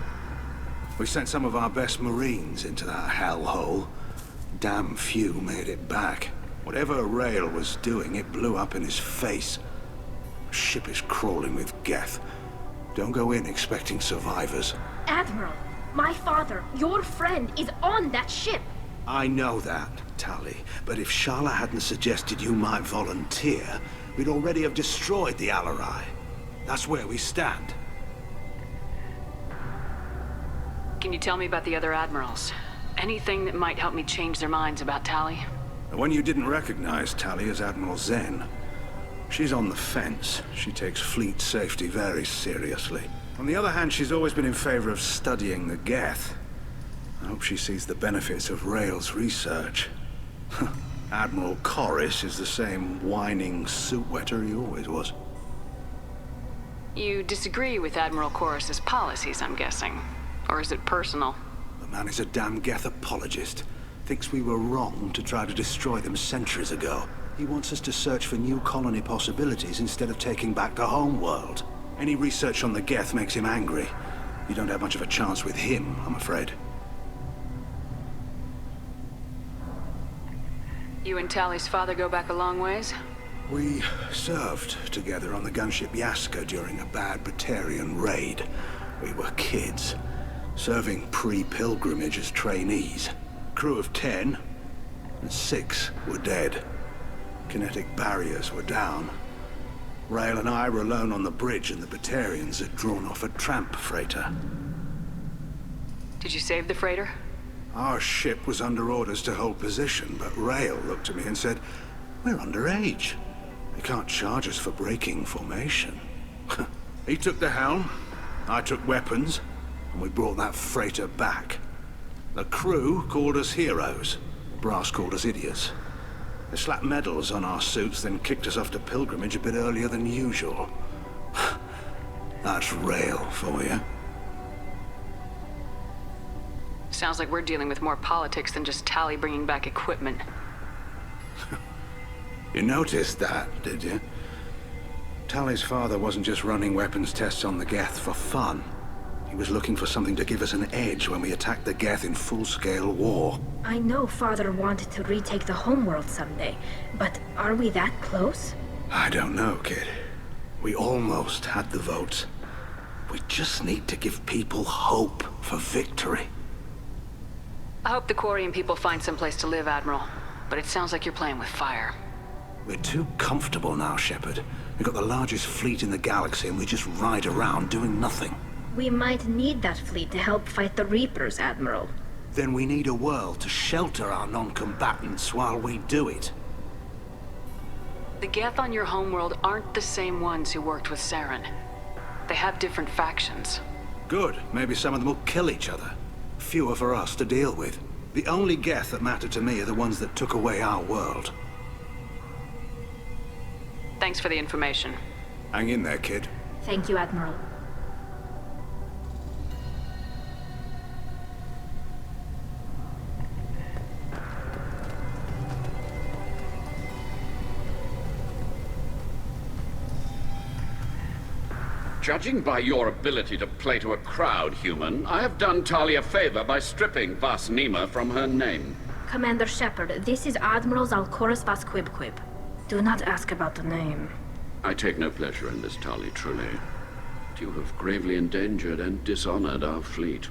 We sent some of our best Marines into that hellhole. Damn few made it back. Whatever Rail was doing, it blew up in his face. The ship is crawling with Geth. Don't go in expecting survivors. Admiral, my father, your friend, is on that ship. I know that, Tali, but if Shala hadn't suggested you might volunteer, we'd already have destroyed the Alarai. That's where we stand. Can you tell me about the other admirals? Anything that might help me change their minds about Tali? The one you didn't recognize, Tali, is Admiral Zen. She's on the fence. She takes fleet safety very seriously. On the other hand, she's always been in favor of studying the Geth. I hope she sees the benefits of Rail's research. Admiral Corris is the same whining suit-wetter he always was. You disagree with Admiral Corris's policies, I'm guessing. Or is it personal? The man is a damn Geth apologist. Thinks we were wrong to try to destroy them centuries ago. He wants us to search for new colony possibilities instead of taking back the homeworld. Any research on the Geth makes him angry. You don't have much of a chance with him, I'm afraid. You and Tali's father go back a long ways? We served together on the gunship Yaska during a bad Batarian raid. We were kids, serving pre-pilgrimage as trainees. Crew of 10, and 6 were dead. Kinetic barriers were down. Rail and I were alone on the bridge, and the Batarians had drawn off a tramp freighter. Did you save the freighter? Our ship was under orders to hold position, but Rail looked at me and said, "We're underage. They can't charge us for breaking formation." He took the helm, I took weapons, and we brought that freighter back. The crew called us heroes. Brass called us idiots. They slapped medals on our suits, then kicked us off to pilgrimage a bit earlier than usual. That's Rail for you. Sounds like we're dealing with more politics than just Tali bringing back equipment. You noticed that, did you? Tali's father wasn't just running weapons tests on the Geth for fun. He was looking for something to give us an edge when we attacked the Geth in full-scale war. I know Father wanted to retake the homeworld someday, but are we that close? I don't know, kid. We almost had the votes. We just need to give people hope for victory. I hope the Quarian people find someplace to live, Admiral. But it sounds like you're playing with fire. We're too comfortable now, Shepard. We've got the largest fleet in the galaxy and we just ride around doing nothing. We might need that fleet to help fight the Reapers, Admiral. then we need a world to shelter our non-combatants while we do it. The Geth on your homeworld aren't the same ones who worked with Saren. They have different factions. Good. Maybe some of them will kill each other. Fewer for us to deal with. The only Geth that matter to me are the ones that took away our world. Thanks for the information. Hang in there, kid. Thank you, Admiral. Judging by your ability to play to a crowd, human, I have done Talia a favor by stripping Vasnima from her name. Commander Shepard, this is Admiral Zalkorus Vas Quibquib. Do not ask about the name. I take no pleasure in this, Tali, truly. But you have gravely endangered and dishonored our fleet.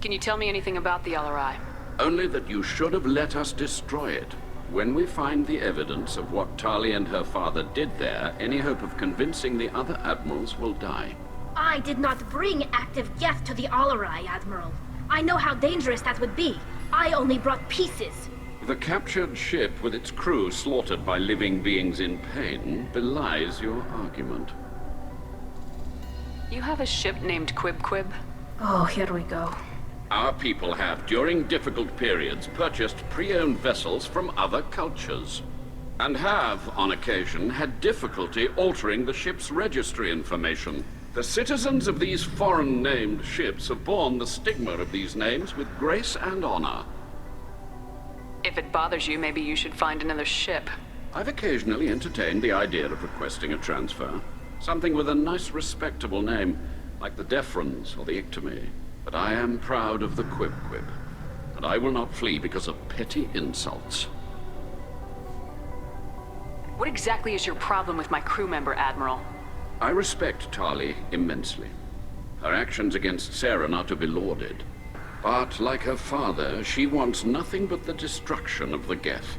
Can you tell me anything about the LRI? Only that you should have let us destroy it. When we find the evidence of what Tali and her father did there, any hope of convincing the other admirals will die. I did not bring active Geth to the Alarai, Admiral. I know how dangerous that would be. I only brought pieces. The captured ship with its crew slaughtered by living beings in pain belies your argument. You have a ship named Quib? Oh, here we go. Our people have, during difficult periods, purchased pre-owned vessels from other cultures, and have, on occasion, had difficulty altering the ship's registry information. The citizens of these foreign-named ships have borne the stigma of these names with grace and honor. If it bothers you, maybe you should find another ship. I've occasionally entertained the idea of requesting a transfer. Something with a nice, respectable name, like the Defrons or the Ictomy. But I am proud of the Quib, and I will not flee because of petty insults. What exactly is your problem with my crew member, Admiral? I respect Tali immensely. Her actions against Saren are to be lauded. But, like her father, she wants nothing but the destruction of the Geth.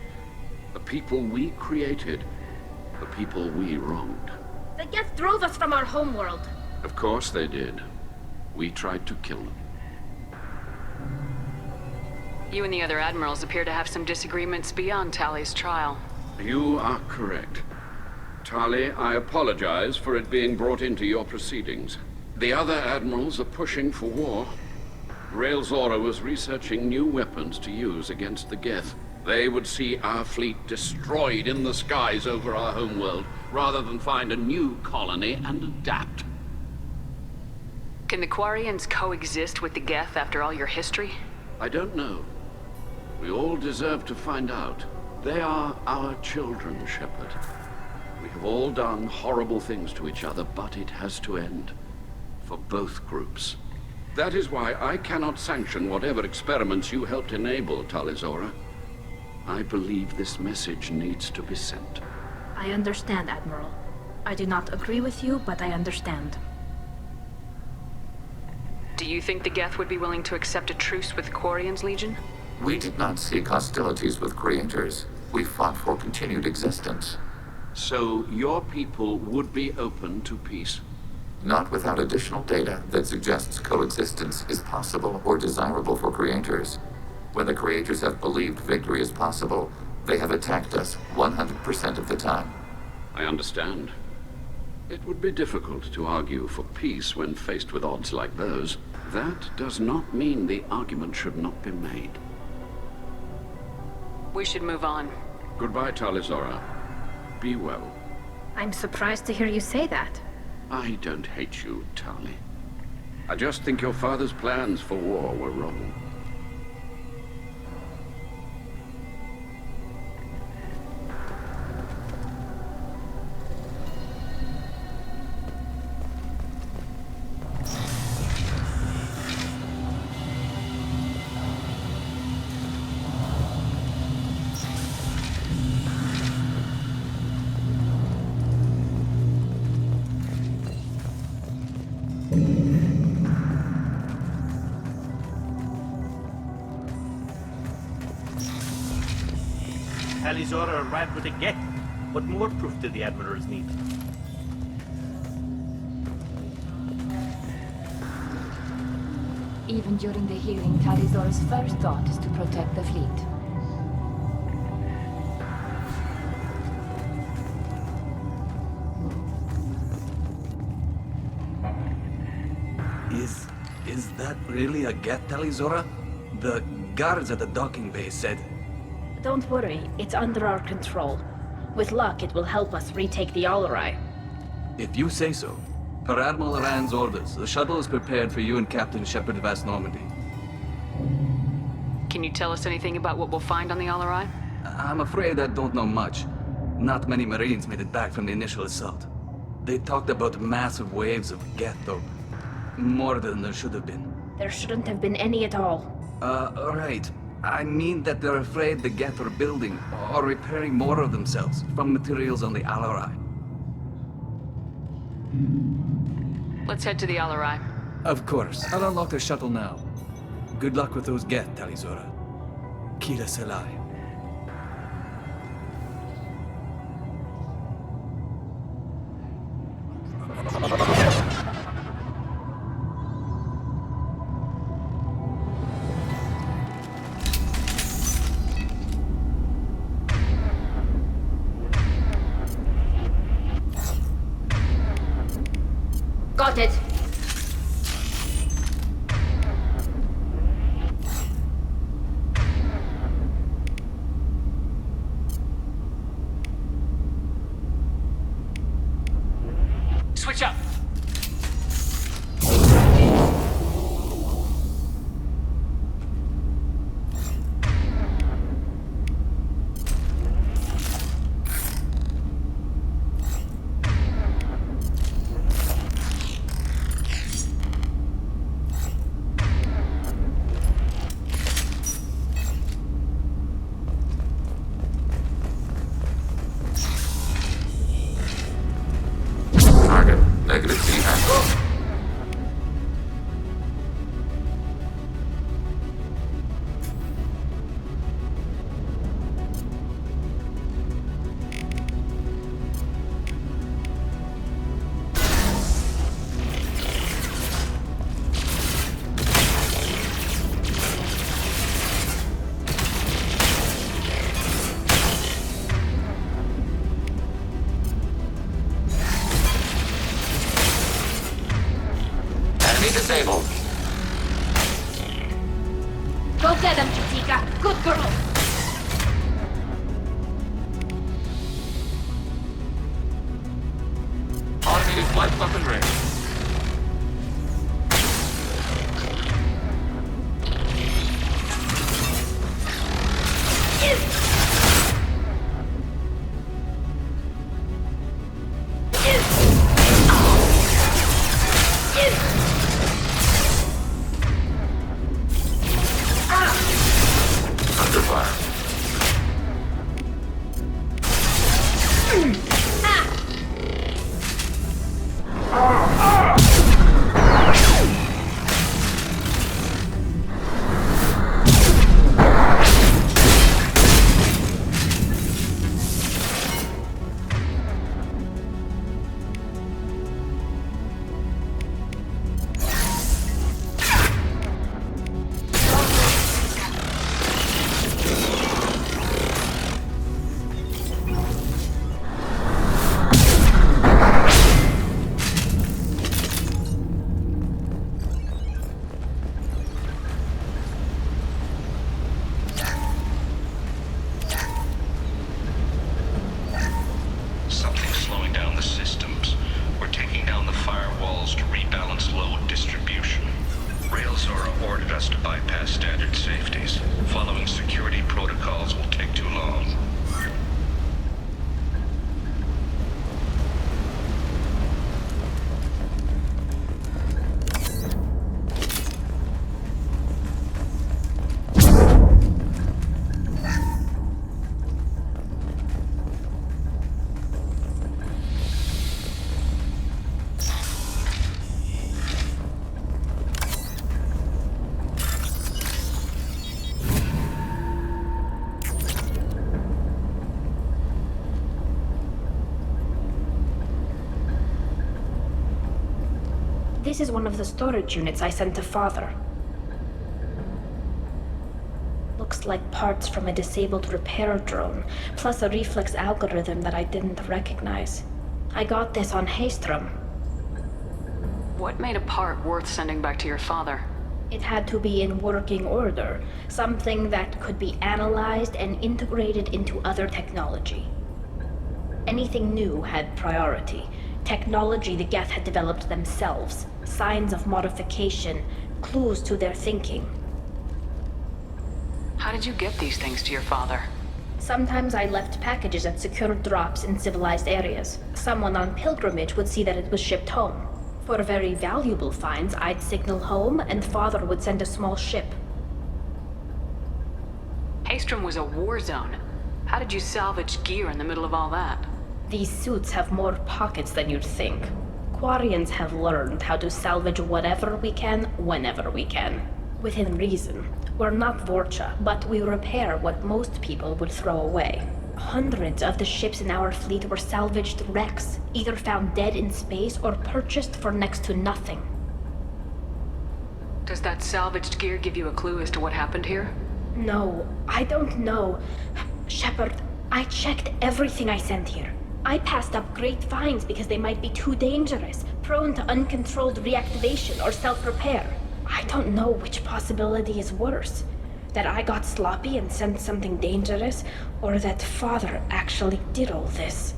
The people we created, the people we wronged. The Geth drove us from our homeworld. Of course they did. We tried to kill them. You and the other admirals appear to have some disagreements beyond Tali's trial. You are correct. Tali, I apologize for it being brought into your proceedings. The other admirals are pushing for war. Rael Zora was researching new weapons to use against the Geth. They would see our fleet destroyed in the skies over our homeworld, rather than find a new colony and adapt. Can the Quarians coexist with the Geth after all your history? I don't know. We all deserve to find out. They are our children, Shepard. We have all done horrible things to each other, but it has to end. For both groups. That is why I cannot sanction whatever experiments you helped enable, Talizora. I believe this message needs to be sent. I understand, Admiral. I do not agree with you, but I understand. Do you think the Geth would be willing to accept a truce with Quarian's Legion? We did not seek hostilities with creators. We fought for continued existence. So your people would be open to peace? Not without additional data that suggests coexistence is possible or desirable for creators. When the creators have believed victory is possible, they have attacked us 100% of the time. I understand. It would be difficult to argue for peace when faced with odds like those. That does not mean the argument should not be made. We should move on. Goodbye, Talizora. Be well. I'm surprised to hear you say that. I don't hate you, Tali. I just think your father's plans for war were wrong. Talizora arrived with a Geth. What more proof did the Admirals need? Even during the hearing, Tali'Zorah's first thought is to protect the fleet. Is that really a Geth, Tali'Zorah? The guards at the docking bay said... Don't worry, it's under our control. With luck, it will help us retake the Alarai. If you say so. Per Admiral Rand's orders, the shuttle is prepared for you and Captain Shepard Vast Normandy. Can you tell us anything about what we'll find on the Alarai? I'm afraid I don't know much. Not many Marines made it back from the initial assault. They talked about massive waves of Geth, though. More than there should have been. There shouldn't have been any at all. Right. I mean that they're afraid the Geth are building or repairing more of themselves from materials on the Alarai. Let's head to the Alarai. Of course. I'll unlock the shuttle now. Good luck with those Geth, Tali'Zorah. Kira Selai. Got it! Switch up! Negative feedback. Disabled. Go get him, Chitika! Good girl! Automated flight weapon ready. This is one of the storage units I sent to Father. looks like parts from a disabled repair drone, plus a reflex algorithm that I didn't recognize. I got this on Haystrom. What made a part worth sending back to your father? It had to be in working order, something that could be analyzed and integrated into other technology. Anything new had priority. Technology the Geth had developed themselves, signs of modification, clues to their thinking. How did you get these things to your father? Sometimes I left packages at secured drops in civilized areas. Someone on pilgrimage would see that it was shipped home. For very valuable finds, I'd signal home, and Father would send a small ship. Haystrom was a war zone. How did you salvage gear in the middle of all that? These suits have more pockets than you'd think. Quarians have learned how to salvage whatever we can, whenever we can. Within reason. We're not Vorcha, but we repair what most people would throw away. Hundreds of the ships in our fleet were salvaged wrecks, either found dead in space or purchased for next to nothing. Does that salvaged gear give you a clue as to what happened here? No, I don't know. Shepard, I checked everything I sent here. I passed up great finds because they might be too dangerous, prone to uncontrolled reactivation or self-repair. I don't know which possibility is worse. That I got sloppy and sent something dangerous, or that Father actually did all this.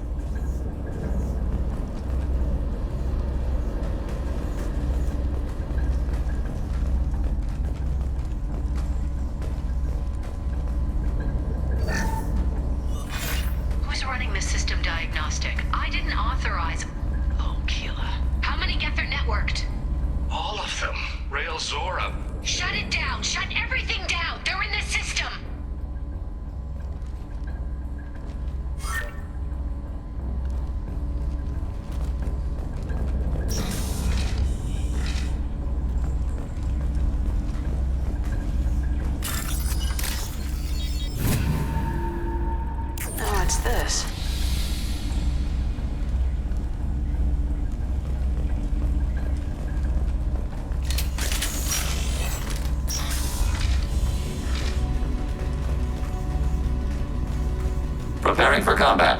Who's running the system diagnostic? I didn't authorize... Oh, Keela. How many Geth are networked? All of them. Rail Zora. Shut it down! Shut everything down! They're in the system! What's this? Preparing for combat.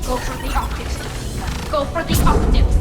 Go for the optics, Tequila. Go for the optics!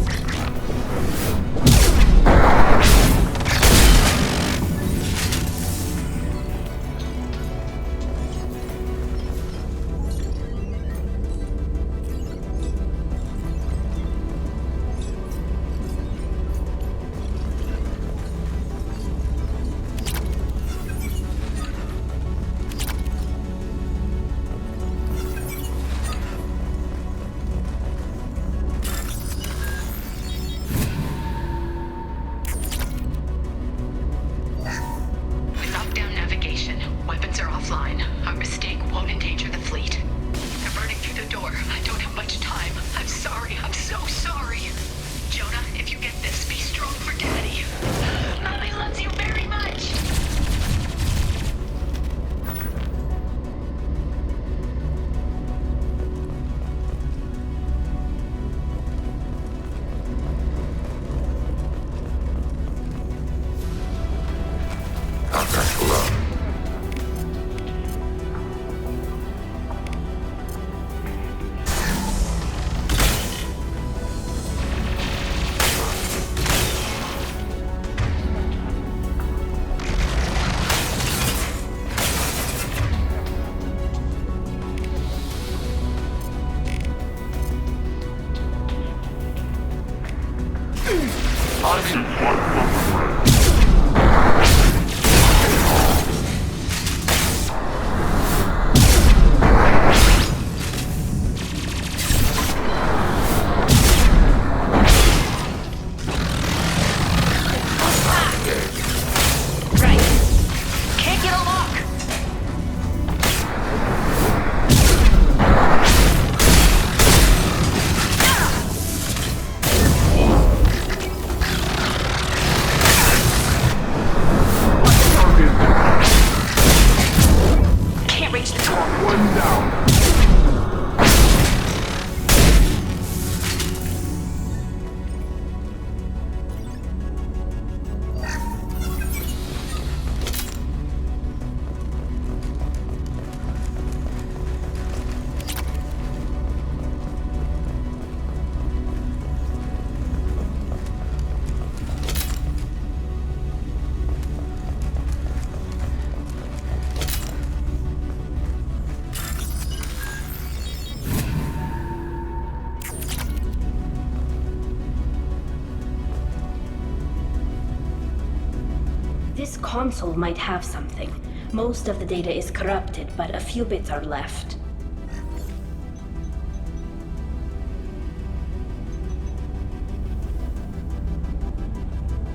console might have something. Most of the data is corrupted, but a few bits are left.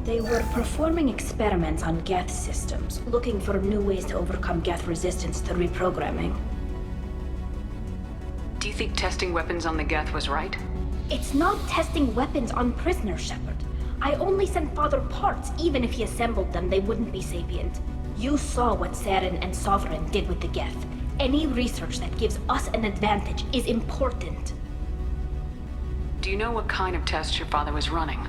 They were performing experiments on Geth systems, looking for new ways to overcome Geth resistance to reprogramming. Do you think testing weapons on the Geth was right? It's not testing weapons on prisoners, Shepard. I only sent Father parts. Even if he assembled them, they wouldn't be sapient. You saw what Saren and Sovereign did with the Geth. Any research that gives us an advantage is important. Do you know what kind of tests your father was running?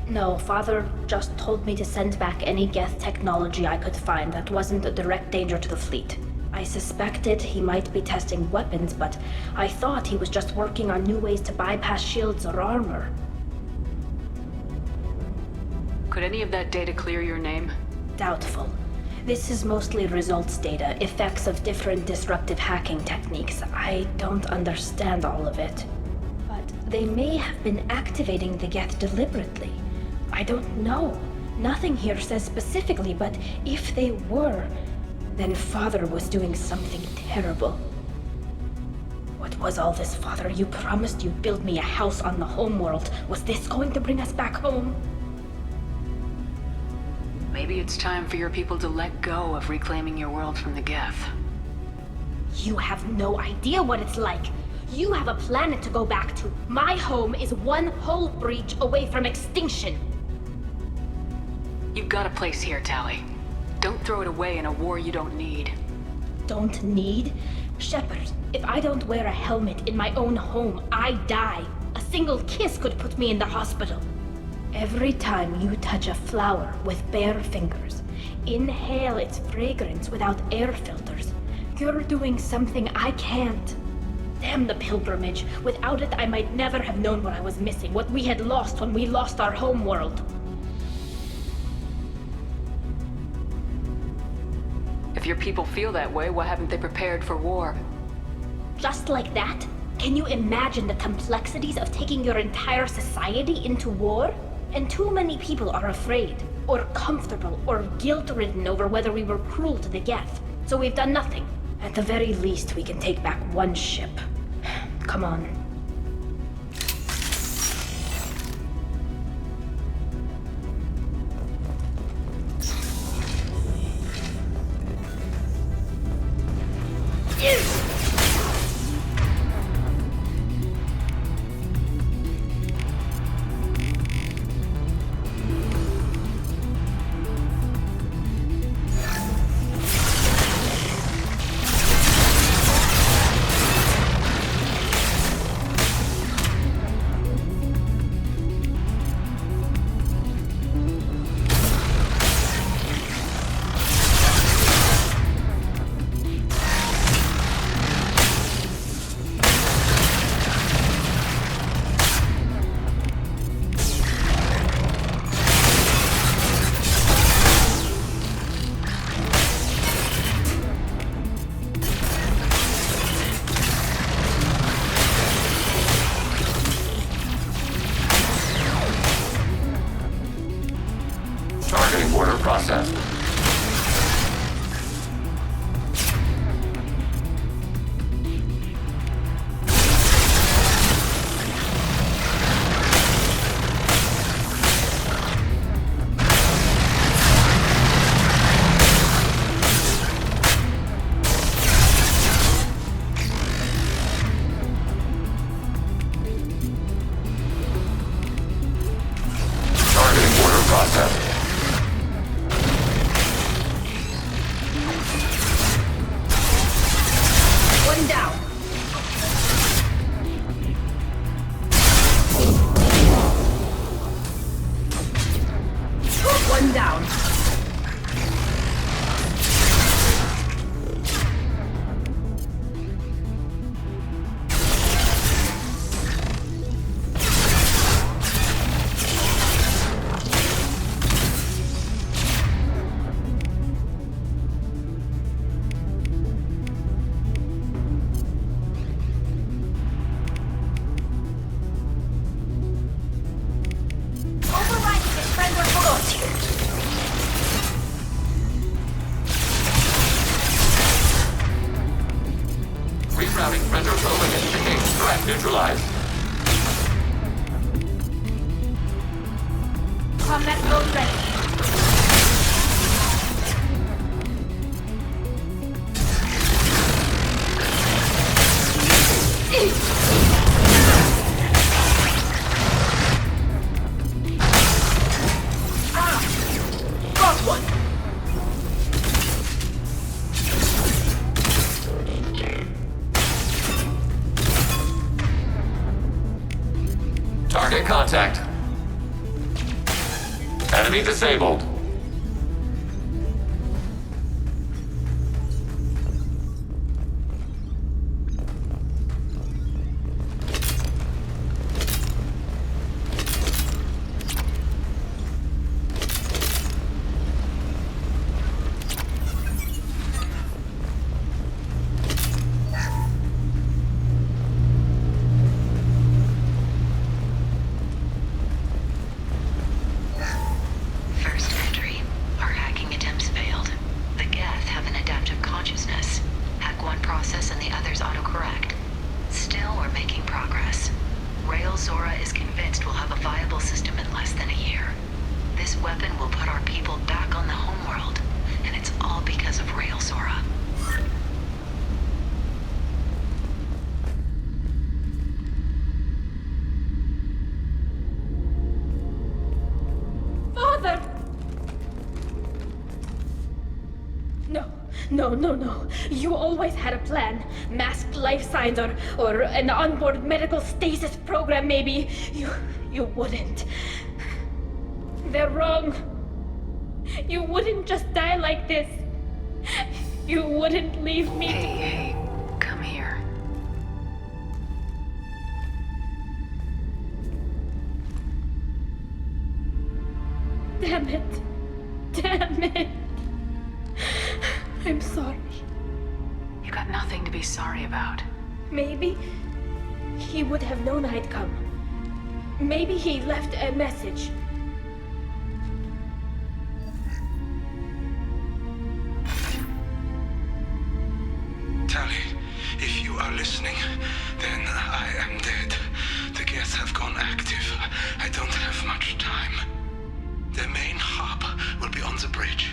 No, Father just told me to send back any Geth technology I could find that wasn't a direct danger to the fleet. I suspected he might be testing weapons, but I thought he was just working on new ways to bypass shields or armor. Could any of that data clear your name? Doubtful. This is mostly results data, effects of different disruptive hacking techniques. I don't understand all of it. But they may have been activating the Geth deliberately. I don't know. Nothing here says specifically, but if they were, then Father was doing something terrible. What was all this, Father? You promised you'd build me a house on the homeworld. Was this going to bring us back home? Maybe it's time for your people to let go of reclaiming your world from the Geth. You have no idea what it's like. You have a planet to go back to. My home is one hull breach away from extinction. You've got a place here, Tali. Don't throw it away in a war you don't need. Don't need? Shepard, if I don't wear a helmet in my own home, I die. A single kiss could put me in the hospital. Every time you touch a flower with bare fingers, inhale its fragrance without air filters, you're doing something I can't. Damn the pilgrimage. Without it, I might never have known what I was missing, what we had lost when we lost our home world. If your people feel that way, why haven't they prepared for war? Just like that? Can you imagine the complexities of taking your entire society into war? And too many people are afraid, or comfortable, or guilt-ridden over whether we were cruel to the Geth. So we've done nothing. At the very least, we can take back one ship. Come on. Retrotrophic indicates threat neutralized. Combat mode ready. Got one! Target contact. Enemy disabled. First entry. Our hacking attempts failed. The Geth have an adaptive consciousness. Hack one process and the others autocorrect. Still, we're making progress. Rail Zora is convinced we'll have a viable system in less than a year. This weapon will put our people back on the homeworld, and it's all because of Rail Zora. Father! No. You always had a plan. Masked life signs or an onboard medical stasis program, maybe. You wouldn't. They're wrong. You wouldn't just die like this. You wouldn't leave me. Hey, come here. Damn it. I'm sorry. You got nothing to be sorry about. Maybe he would have known I'd come. Maybe he left a message. Tally, if you are listening, then I am dead. The Geth have gone active. I don't have much time. Their main hub will be on the bridge.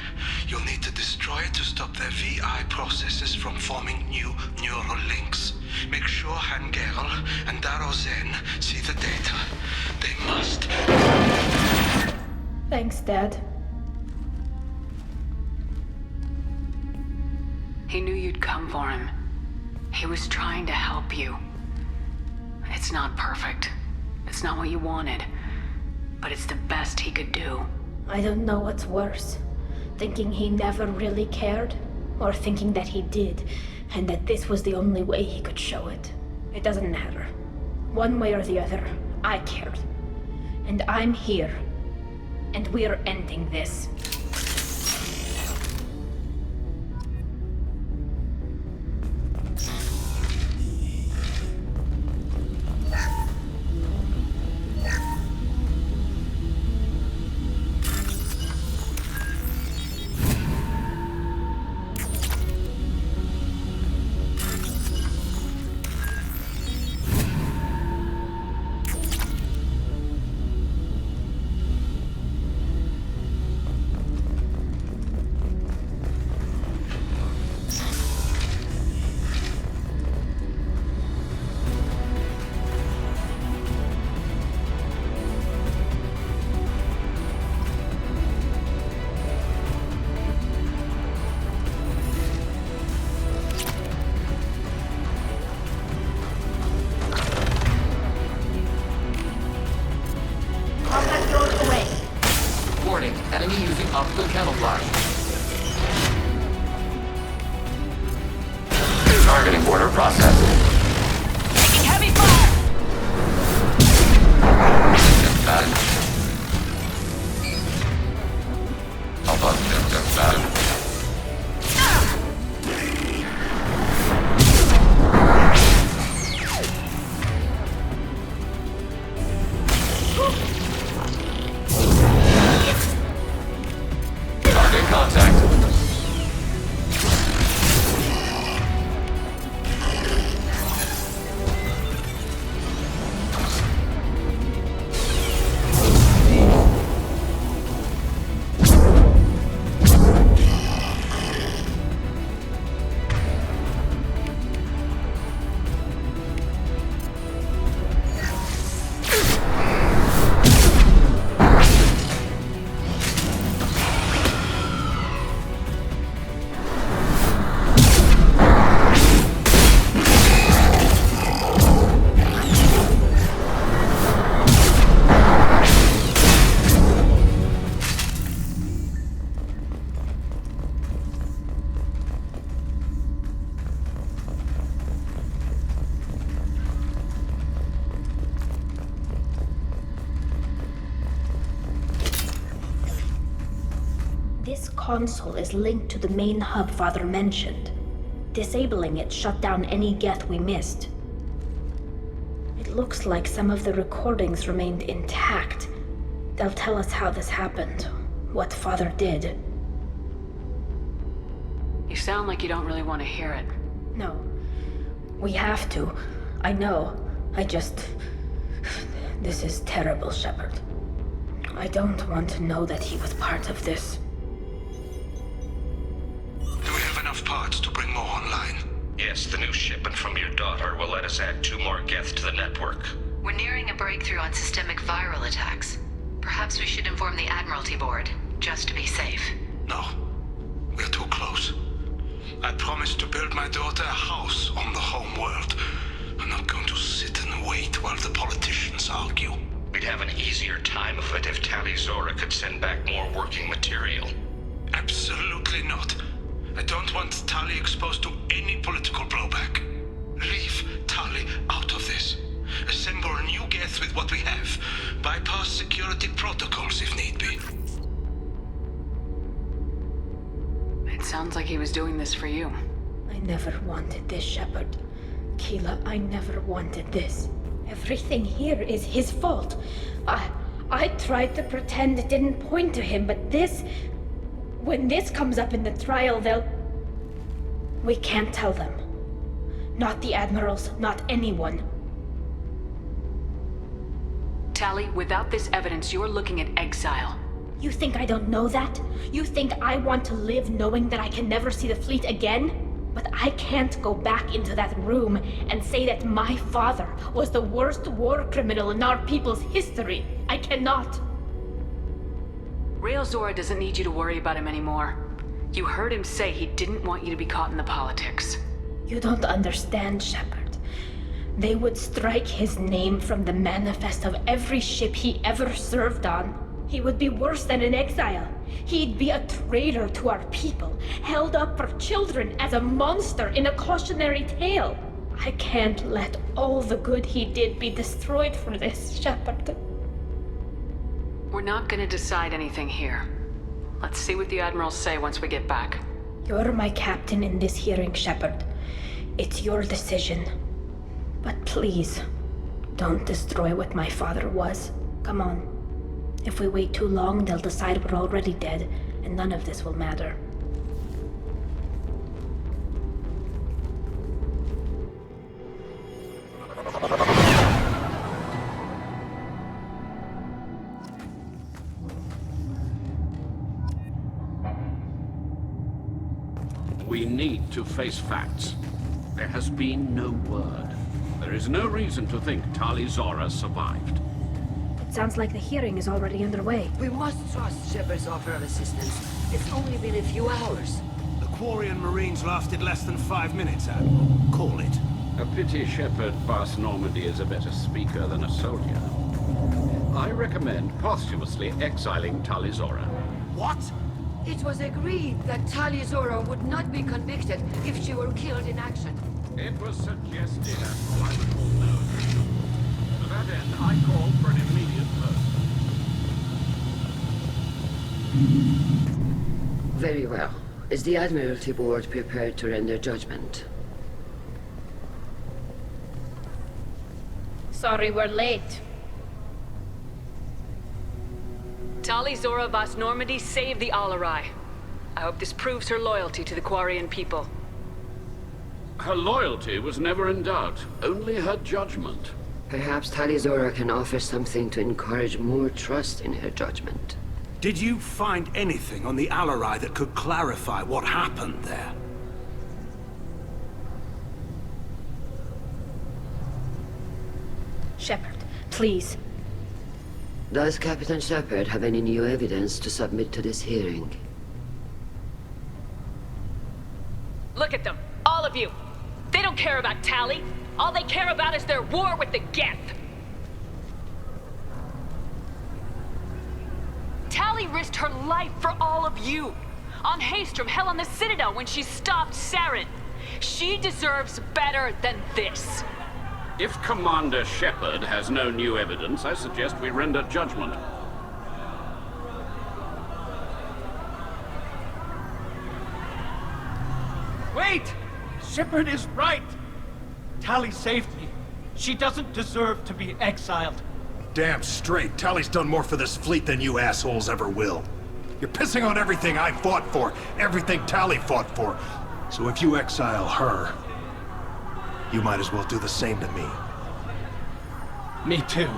You'll need to destroy it to stop their VI processes from forming new neural links. Make sure Hangerl and Darozen see the data. They must. Thanks, Dad. He knew you'd come for him. He was trying to help you. It's not perfect. It's not what you wanted. But it's the best he could do. I don't know what's worse. Thinking he never really cared, or thinking that he did, and that this was the only way he could show it. It doesn't matter. One way or the other, I cared. And I'm here. And we're ending this. Enemy using optical camouflage. Targeting order process. Taking heavy fire! Target contact. console is linked to the main hub Father mentioned. Disabling it shut down any Geth we missed. It looks like some of the recordings remained intact. They'll tell us how this happened, what Father did. You sound like you don't really want to hear it. No. We have to. I know. This is terrible, Shepard. I don't want to know that he was part of this. Do we have enough parts to bring more online? Yes, the new shipment from your daughter will let us add 2 more Geth to the network. We're nearing a breakthrough on systemic viral attacks. Perhaps we should inform the Admiralty Board, just to be safe. No. We're too close. I promised to build my daughter a house on the home world. I'm not going to sit and wait while the politicians argue. We'd have an easier time of it if Tali Zora could send back more working material. Absolutely not. I don't want Tali exposed to any political blowback. Leave Tali out of this. Assemble a new Geth with what we have. Bypass security protocols if need be. It sounds like he was doing this for you. I never wanted this, Shepard. Keela, I never wanted this. Everything here is his fault. I tried to pretend it didn't point to him, but this... When this comes up in the trial, they'll... We can't tell them. Not the admirals, not anyone. Tali, without this evidence, you're looking at exile. You think I don't know that? You think I want to live knowing that I can never see the fleet again? But I can't go back into that room and say that my father was the worst war criminal in our people's history. I cannot. Rael Zora doesn't need you to worry about him anymore. You heard him say he didn't want you to be caught in the politics. You don't understand, Shepard. They would strike his name from the manifest of every ship he ever served on. He would be worse than an exile. He'd be a traitor to our people, held up for children as a monster in a cautionary tale. I can't let all the good he did be destroyed for this, Shepard. We're not gonna decide anything here. Let's see what the Admirals say once we get back. You're my captain in this hearing, Shepard. It's your decision. But please, don't destroy what my father was. Come on. If we wait too long, they'll decide we're already dead, and none of this will matter. We need to face facts. There has been no word. There is no reason to think Tali Zora survived. Sounds like the hearing is already underway. We must trust Shepard's offer of assistance. It's only been a few hours. The Quarian Marines lasted less than 5 minutes, Admiral. Call it. A pity Shepard Vast Normandy is a better speaker than a soldier. I recommend posthumously exiling Tali Zora. What? It was agreed that Tali Zora would not be convicted if she were killed in action. It was suggested, Admiral. I recall no. To that end, I call for an immediate vote. Very well. Is the Admiralty Board prepared to render judgment? Sorry we're late. Tali Zora Vast Normandy saved the Alarai. I hope this proves her loyalty to the Quarian people. Her loyalty was never in doubt, only her judgment. Perhaps Tali Zora can offer something to encourage more trust in her judgment. Did you find anything on the Alarai that could clarify what happened there? Shepard, please. Does Captain Shepard have any new evidence to submit to this hearing? Look at them, all of you. They don't care about Tali. All they care about is their war with the Geth. Tali risked her life for all of you. On Haestrom, hell, on the Citadel when she stopped Saren. She deserves better than this. If Commander Shepard has no new evidence, I suggest we render judgment. Shepard is right! Tali saved me. She doesn't deserve to be exiled. Damn straight. Tally's done more for this fleet than you assholes ever will. You're pissing on everything I fought for, everything Tali fought for. So if you exile her, you might as well do the same to me. Me too.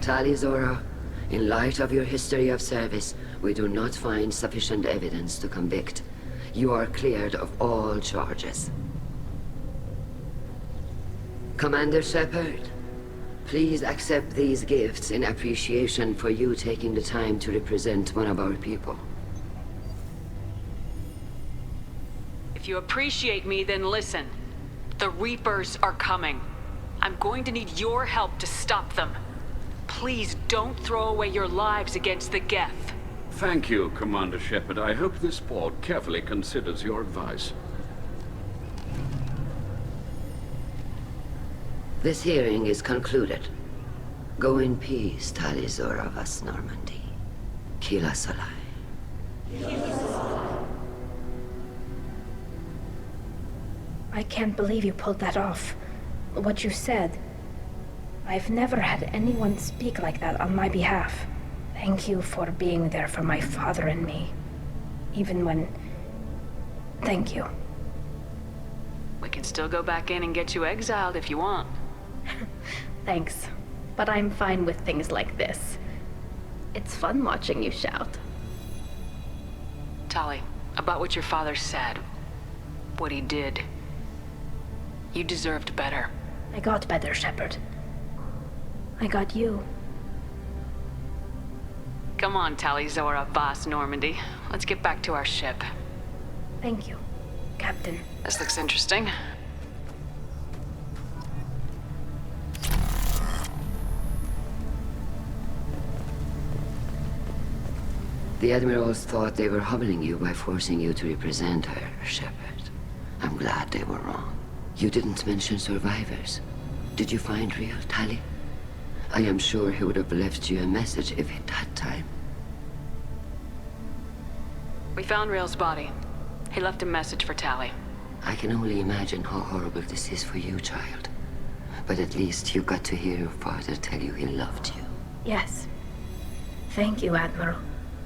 Tali Zora, in light of your history of service, we do not find sufficient evidence to convict. You are cleared of all charges. Commander Shepard, please accept these gifts in appreciation for you taking the time to represent one of our people. If you appreciate me, then listen. The Reapers are coming. I'm going to need your help to stop them. Please don't throw away your lives against the Geth. Thank you, Commander Shepard. I hope this board carefully considers your advice. This hearing is concluded. Go in peace, Tali Zora Vas Normandy. Kila Salai. I can't believe you pulled that off. What you said. I've never had anyone speak like that on my behalf. Thank you for being there for my father and me. Even when... Thank you. We can still go back in and get you exiled if you want. Thanks. But I'm fine with things like this. It's fun watching you shout. Tali, about what your father said. What he did. You deserved better. I got better, Shepard. I got you. Come on, Tali Zora Vas Normandy. Let's get back to our ship. Thank you, Captain. This looks interesting. The Admirals thought they were humbling you by forcing you to represent her, Shepard. I'm glad they were wrong. You didn't mention survivors. Did you find real Tali? I am sure he would have left you a message if he'd had time. We found Rail's body. He left a message for Tali. I can only imagine how horrible this is for you, child. But at least you got to hear your father tell you he loved you. Yes. Thank you, Admiral.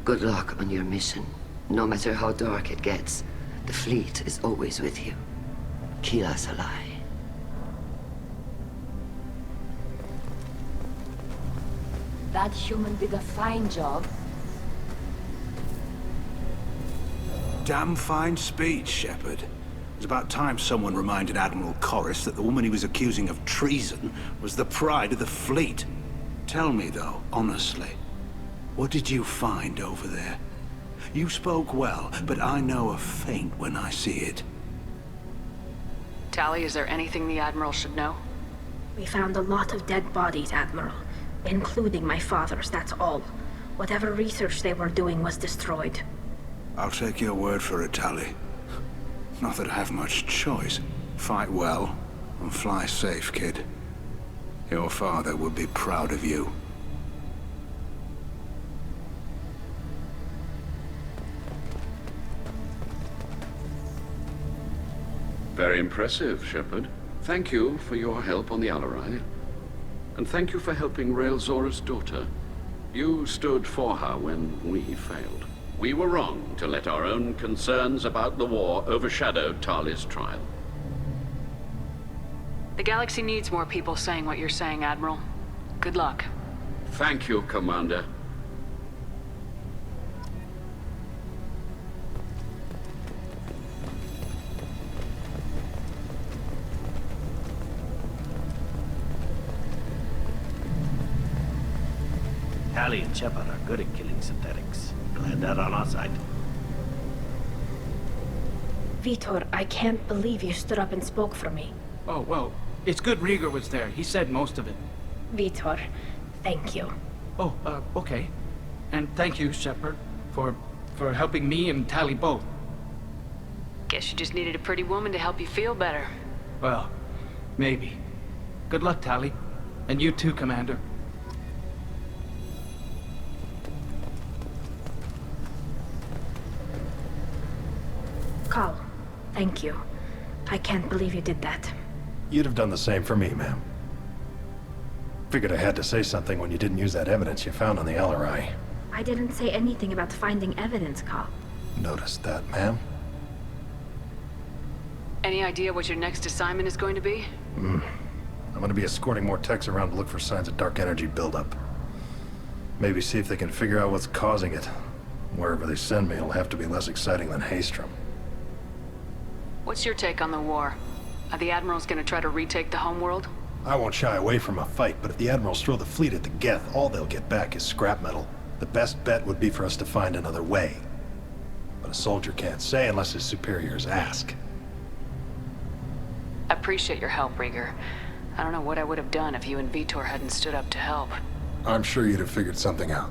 Good luck on your mission. No matter how dark it gets, the fleet is always with you. Kila Salai. That human did a fine job. Damn fine speech, Shepard. It's about time someone reminded Admiral Corus that the woman he was accusing of treason was the pride of the fleet. Tell me, though, honestly, what did you find over there? You spoke well, but I know a feint when I see it. Tali, is there anything the Admiral should know? We found a lot of dead bodies, Admiral. Including my father's, that's all. Whatever research they were doing was destroyed. I'll take your word for it, Tali. Not that I have much choice. Fight well, and fly safe, kid. Your father would be proud of you. Very impressive, Shepard. Thank you for your help on the Alarai. And thank you for helping Rail Zora's daughter. You stood for her when we failed. We were wrong to let our own concerns about the war overshadow Tali's trial. The galaxy needs more people saying what you're saying, Admiral. Good luck. Thank you, Commander. Tali and Shepard are good at killing synthetics. Glad they're on our side. Vitor, I can't believe you stood up and spoke for me. Oh, well, it's good Rieger was there. He said most of it. Vitor, thank you. Oh, okay. And thank you, Shepard, for helping me and Tali both. Guess you just needed a pretty woman to help you feel better. Well, maybe. Good luck, Tali. And you too, Commander. Carl, thank you. I can't believe you did that. You'd have done the same for me, ma'am. Figured I had to say something when you didn't use that evidence you found on the LRI. I didn't say anything about finding evidence, Carl. Noticed that, ma'am? Any idea what your next assignment is going to be? I'm gonna be escorting more techs around to look for signs of dark energy buildup. Maybe see if they can figure out what's causing it. Wherever they send me, it'll have to be less exciting than Haystrom. What's your take on the war? Are the Admirals gonna try to retake the homeworld? I won't shy away from a fight, but if the Admirals throw the fleet at the Geth, all they'll get back is scrap metal. The best bet would be for us to find another way. But a soldier can't say unless his superiors ask. I appreciate your help, Rieger. I don't know what I would have done if you and Vitor hadn't stood up to help. I'm sure you'd have figured something out.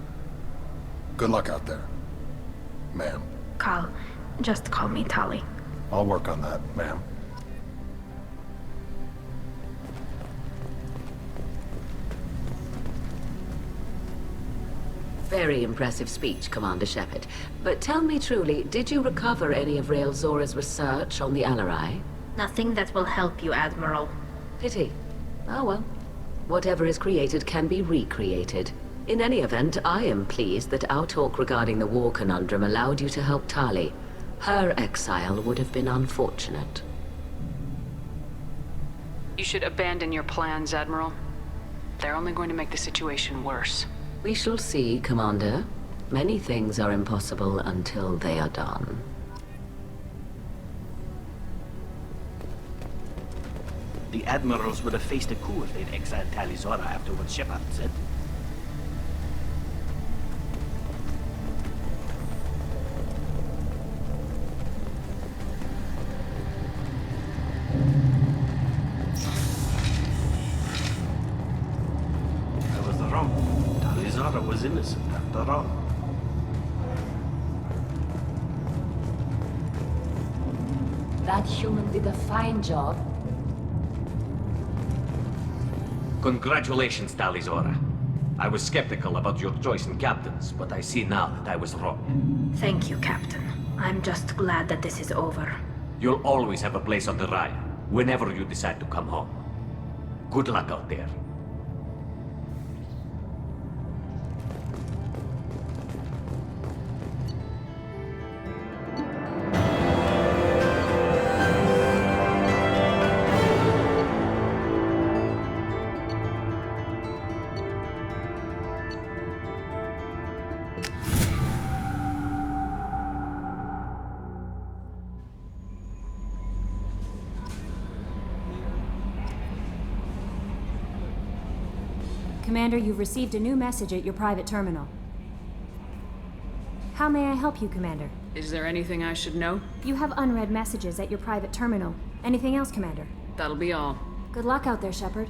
Good luck out there, ma'am. Carl, just call me Tali. I'll work on that, ma'am. Very impressive speech, Commander Shepard. But tell me truly, did you recover any of Rael Zora's research on the Alarai? Nothing that will help you, Admiral. Pity. Oh well. Whatever is created can be recreated. In any event, I am pleased that our talk regarding the war conundrum allowed you to help Tali. Her exile would have been unfortunate. You should abandon your plans, Admiral. They're only going to make the situation worse. We shall see, Commander. Many things are impossible until they are done. The Admirals would have faced a coup if they'd exiled Tali Zora after what Shepard said. I was wrong. Tali Zora was innocent after all. That human did a fine job. Congratulations, Talizora. I was skeptical about your choice in captains, but I see now that I was wrong. Thank you, Captain. I'm just glad that this is over. You'll always have a place on the Rhine, whenever you decide to come home. Good luck out there. Commander, you've received a new message at your private terminal. How may I help you, Commander? Is there anything I should know? You have unread messages at your private terminal. Anything else, Commander? That'll be all. Good luck out there, Shepard.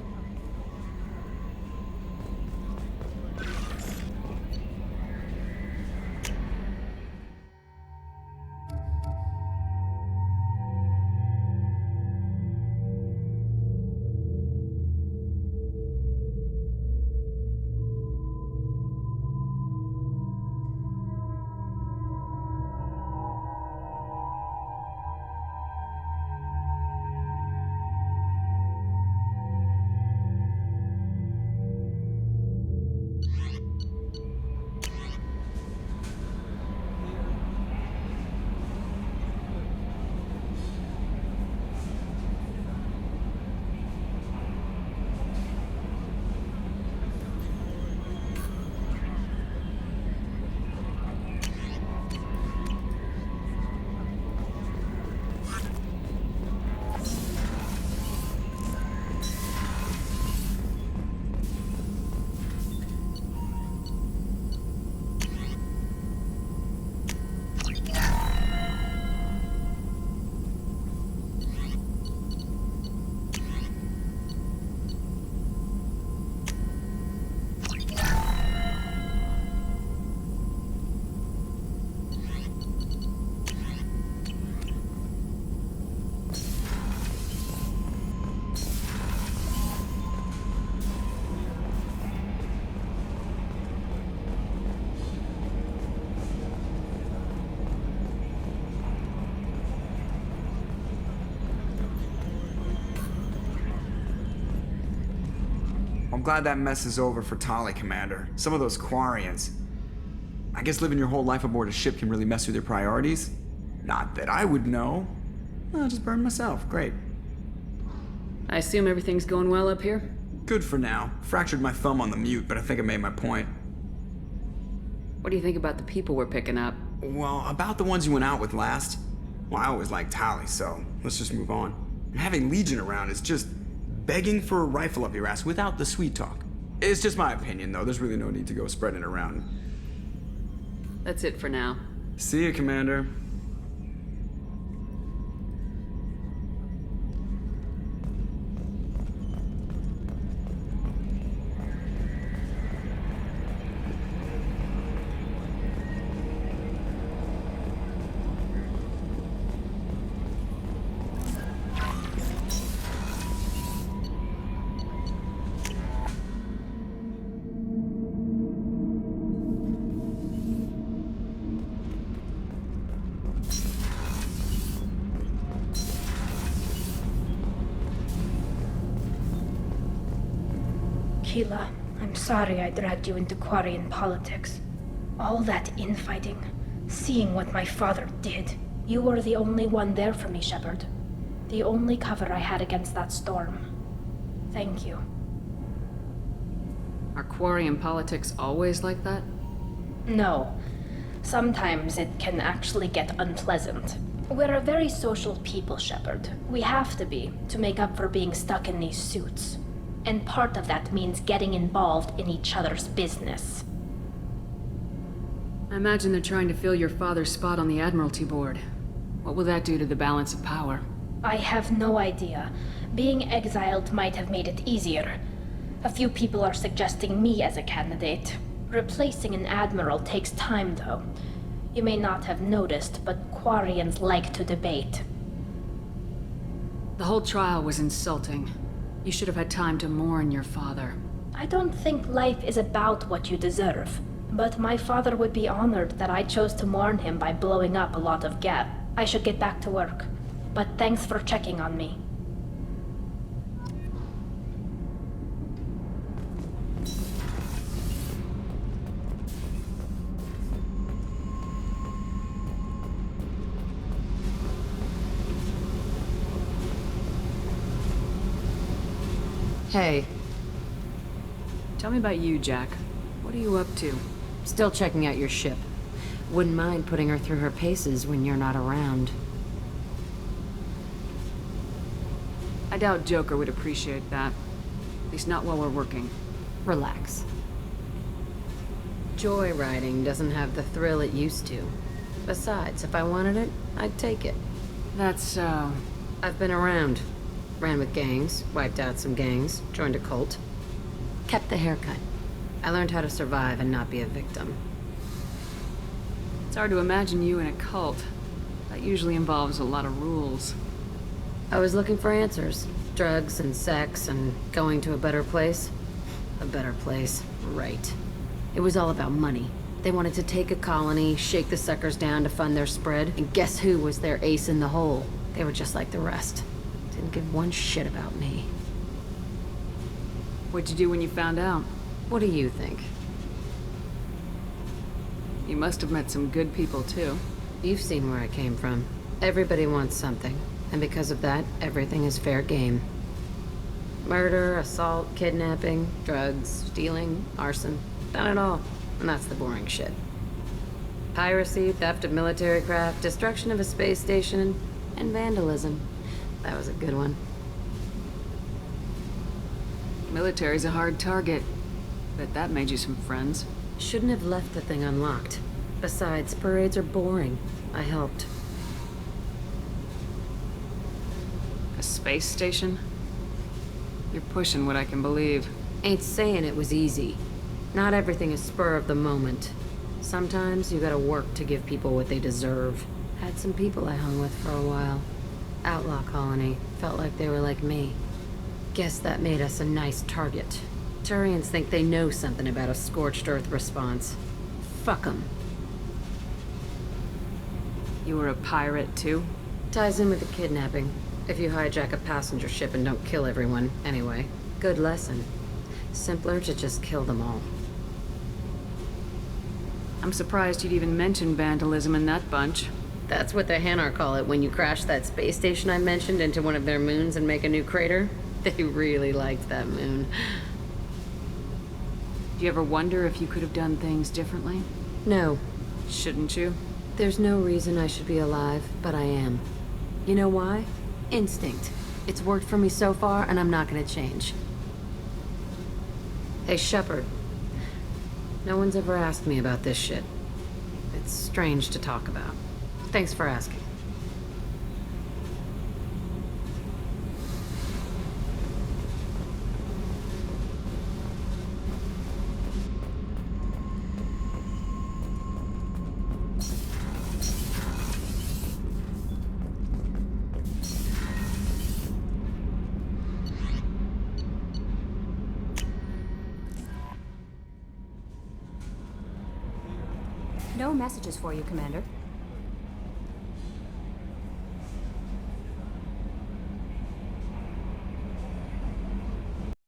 I'm glad that mess is over for Tali, Commander. Some of those Quarians. I guess living your whole life aboard a ship can really mess with your priorities. Not that I would know. I'll just burn myself. Great. I assume everything's going well up here? Good for now. Fractured my thumb on the mute, but I think I made my point. What do you think about the people we're picking up? Well, about the ones you went out with last. Well, I always liked Tali, so let's just move on. And having Legion around is just begging for a rifle up your ass without the sweet talk. It's just my opinion, though. There's really no need to go spreading it around. That's it for now. See you, Commander. Keela, I'm sorry I dragged you into Quarian politics. All that infighting, seeing what my father did. You were the only one there for me, Shepard. The only cover I had against that storm. Thank you. Are Quarian politics always like that? No. Sometimes it can actually get unpleasant. We're a very social people, Shepard. We have to be, to make up for being stuck in these suits. And part of that means getting involved in each other's business. I imagine they're trying to fill your father's spot on the Admiralty board. What will that do to the balance of power? I have no idea. Being exiled might have made it easier. A few people are suggesting me as a candidate. Replacing an admiral takes time, though. You may not have noticed, but Quarians like to debate. The whole trial was insulting. You should have had time to mourn your father. I don't think life is about what you deserve. But my father would be honored that I chose to mourn him by blowing up a lot of gas. I should get back to work. But thanks for checking on me. Hey. Tell me about you, Jack. What are you up to? Still checking out your ship. Wouldn't mind putting her through her paces when you're not around. I doubt Joker would appreciate that. At least not while we're working. Relax. Joyriding doesn't have the thrill it used to. Besides, if I wanted it, I'd take it. That's so... I've been around. Ran with gangs, wiped out some gangs, joined a cult. Kept the haircut. I learned how to survive and not be a victim. It's hard to imagine you in a cult. That usually involves a lot of rules. I was looking for answers. Drugs and sex and going to a better place. A better place, right. It was all about money. They wanted to take a colony, shake the suckers down to fund their spread, and guess who was their ace in the hole? They were just like the rest. Didn't give one shit about me. What'd you do when you found out? What do you think? You must have met some good people, too. You've seen where I came from. Everybody wants something, and because of that, everything is fair game. Murder, assault, kidnapping, drugs, stealing, arson. Done it all. And that's the boring shit. Piracy, theft of military craft, destruction of a space station, and vandalism. That was a good one. Military's a hard target. Bet that made you some friends. Shouldn't have left the thing unlocked. Besides, parades are boring. I helped. A space station? You're pushing what I can believe. Ain't saying it was easy. Not everything is spur of the moment. Sometimes you gotta work to give people what they deserve. Had some people I hung with for a while. Outlaw colony. Felt like they were like me. Guess that made us a nice target. Turians think they know something about a scorched earth response. Fuck 'em. You were a pirate, too? Ties in with the kidnapping. If you hijack a passenger ship and don't kill everyone, anyway. Good lesson. Simpler to just kill them all. I'm surprised you'd even mention vandalism in that bunch. That's what the Hanar call it when you crash that space station I mentioned into one of their moons and make a new crater. They really liked that moon. Do you ever wonder if you could have done things differently? No. Shouldn't you? There's no reason I should be alive, but I am. You know why? Instinct. It's worked for me so far, and I'm not gonna change. Hey, Shepard. No one's ever asked me about this shit. It's strange to talk about. Thanks for asking. No messages for you, Commander.